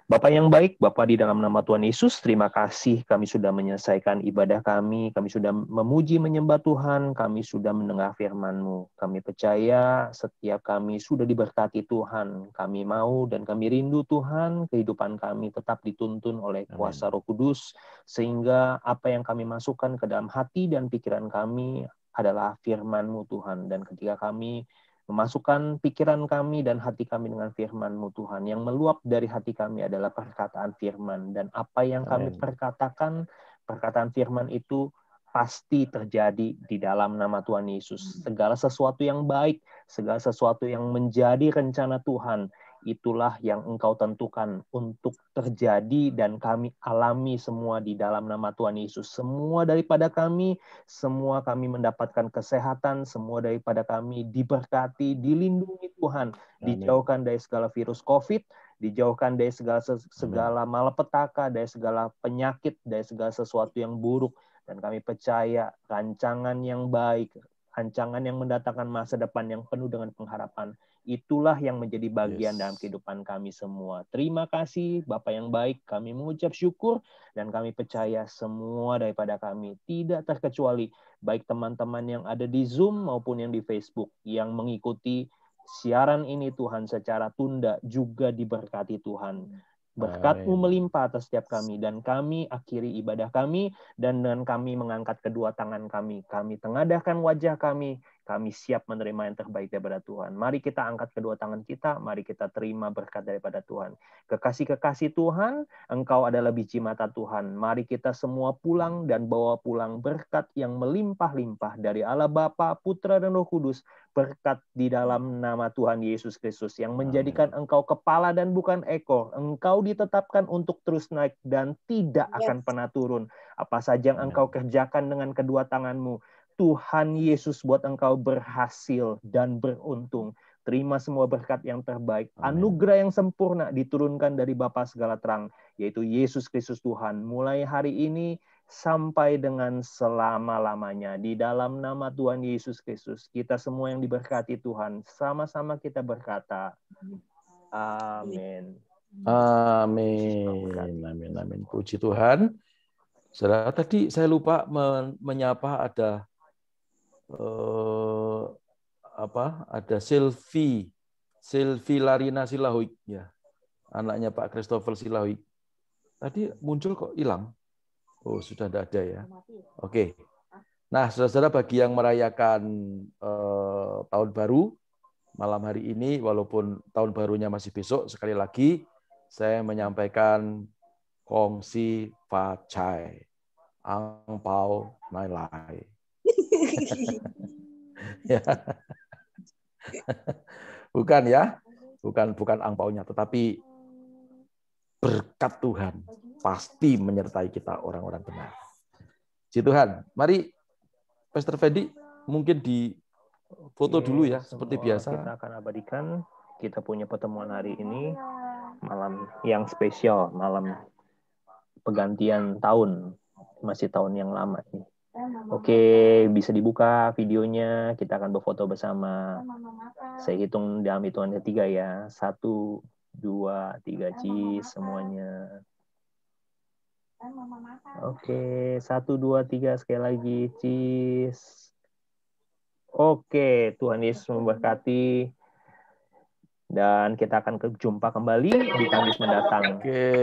Bapa yang baik, Bapa di dalam nama Tuhan Yesus, terima kasih kami sudah menyelesaikan ibadah kami sudah memuji menyembah Tuhan, kami sudah mendengar firman-Mu. Kami percaya setiap kami sudah diberkati Tuhan. Kami mau dan kami rindu Tuhan, kehidupan kami tetap dituntun oleh kuasa Roh Kudus, sehingga apa yang kami masukkan ke dalam hati dan pikiran kami adalah firman-Mu Tuhan. Dan ketika kami memasukkan pikiran kami dan hati kami dengan firman-Mu Tuhan. Yang meluap dari hati kami adalah perkataan firman. Dan apa yang kami perkatakan, perkataan firman itu pasti terjadi di dalam nama Tuhan Yesus. Segala sesuatu yang baik, segala sesuatu yang menjadi rencana Tuhan, itulah yang Engkau tentukan untuk terjadi dan kami alami semua di dalam nama Tuhan Yesus. Semua daripada kami, semua kami mendapatkan kesehatan, semua daripada kami diberkati, dilindungi Tuhan, dijauhkan dari segala virus COVID, dijauhkan dari segala malapetaka, dari segala penyakit, dari segala sesuatu yang buruk. Dan kami percaya rancangan yang baik, rancangan yang mendatangkan masa depan yang penuh dengan pengharapan, itulah yang menjadi bagian dalam kehidupan kami semua. Terima kasih Bapa yang baik, kami mengucap syukur dan kami percaya semua daripada kami, tidak terkecuali baik teman-teman yang ada di Zoom maupun yang di Facebook yang mengikuti siaran ini Tuhan secara tunda juga diberkati Tuhan. Berkat-Mu melimpah atas setiap kami, dan kami akhiri ibadah kami, dan dengan kami mengangkat kedua tangan kami tengadahkan wajah kami siap menerima yang terbaik daripada Tuhan. Mari kita angkat kedua tangan kita, mari kita terima berkat daripada Tuhan. Kekasih-kekasih Tuhan, Engkau adalah biji mata Tuhan. Mari kita semua pulang dan bawa pulang berkat yang melimpah-limpah dari Allah Bapa, Putra, dan Roh Kudus, berkat di dalam nama Tuhan Yesus Kristus yang menjadikan Engkau kepala dan bukan ekor. Engkau ditetapkan untuk terus naik dan tidak akan pernah turun. Apa saja yang Engkau kerjakan dengan kedua tangan-Mu, Tuhan Yesus buat Engkau berhasil dan beruntung. Terima semua berkat yang terbaik. Anugerah yang sempurna diturunkan dari Bapa segala terang, yaitu Yesus Kristus Tuhan. Mulai hari ini sampai dengan selama-lamanya. Di dalam nama Tuhan Yesus Kristus, kita semua yang diberkati Tuhan, sama-sama kita berkata, amin. Amin. Amin. Amin. Puji Tuhan. Saudara, tadi saya lupa menyapa ada ada Sylvie Larina Silahuik, ya, anaknya Pak Christopher Silahuik. Tadi muncul kok hilang. Oh, sudah tidak ada ya. Oke. Nah, saudara-saudara, bagi yang merayakan tahun baru malam hari ini, walaupun tahun barunya masih besok, sekali lagi saya menyampaikan kongsi facai, angpau nailai. Ya. Bukan ya, bukan angpaunya, tetapi berkat Tuhan pasti menyertai kita orang-orang benar. Puji Tuhan. Mari Pastor Fendi mungkin di foto dulu ya, seperti biasa. Kita akan abadikan, kita punya pertemuan hari ini, malam yang spesial, malam pergantian tahun, masih tahun yang lama ini. Oke, bisa dibuka videonya, kita akan berfoto bersama. Saya hitung dalam hitungan ketiga ya. 1, 2, 3, cheese semuanya. Oke, 1, 2, 3 sekali lagi, cheese. Oke, Tuhan Yesus memberkati. Dan kita akan jumpa kembali di Kamis mendatang. Oke,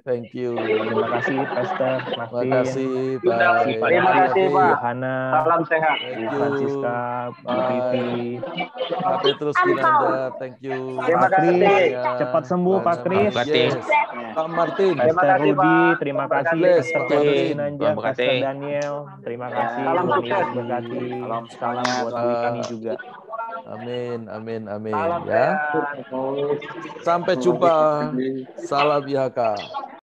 thank you. Terima kasih Pastor Martin. Terima kasih, Terima bye. kasih Pak Yohana. Salam sehat. Thank Bu you. Francisca, Bu Vivi. Pak Petrus Ginanda, thank you. Terima Pak Kris, kasih. cepat sembuh Pak Kris. Yes. Pak Martin. Terima Pastor kasih, Rudi, Pak. terima Terima kasih. kasih. Pastor Oke. Petrus Ginanja, Tuhan berkati. Pastor Daniel, terima kasih. Salam Tuhan sukses. Yesus berkati. Salam Salam semuanya. buat Bu Ikani juga. Amin, amin, amin. Salam Ya. sehat. Sampai jumpa. Salam IHK.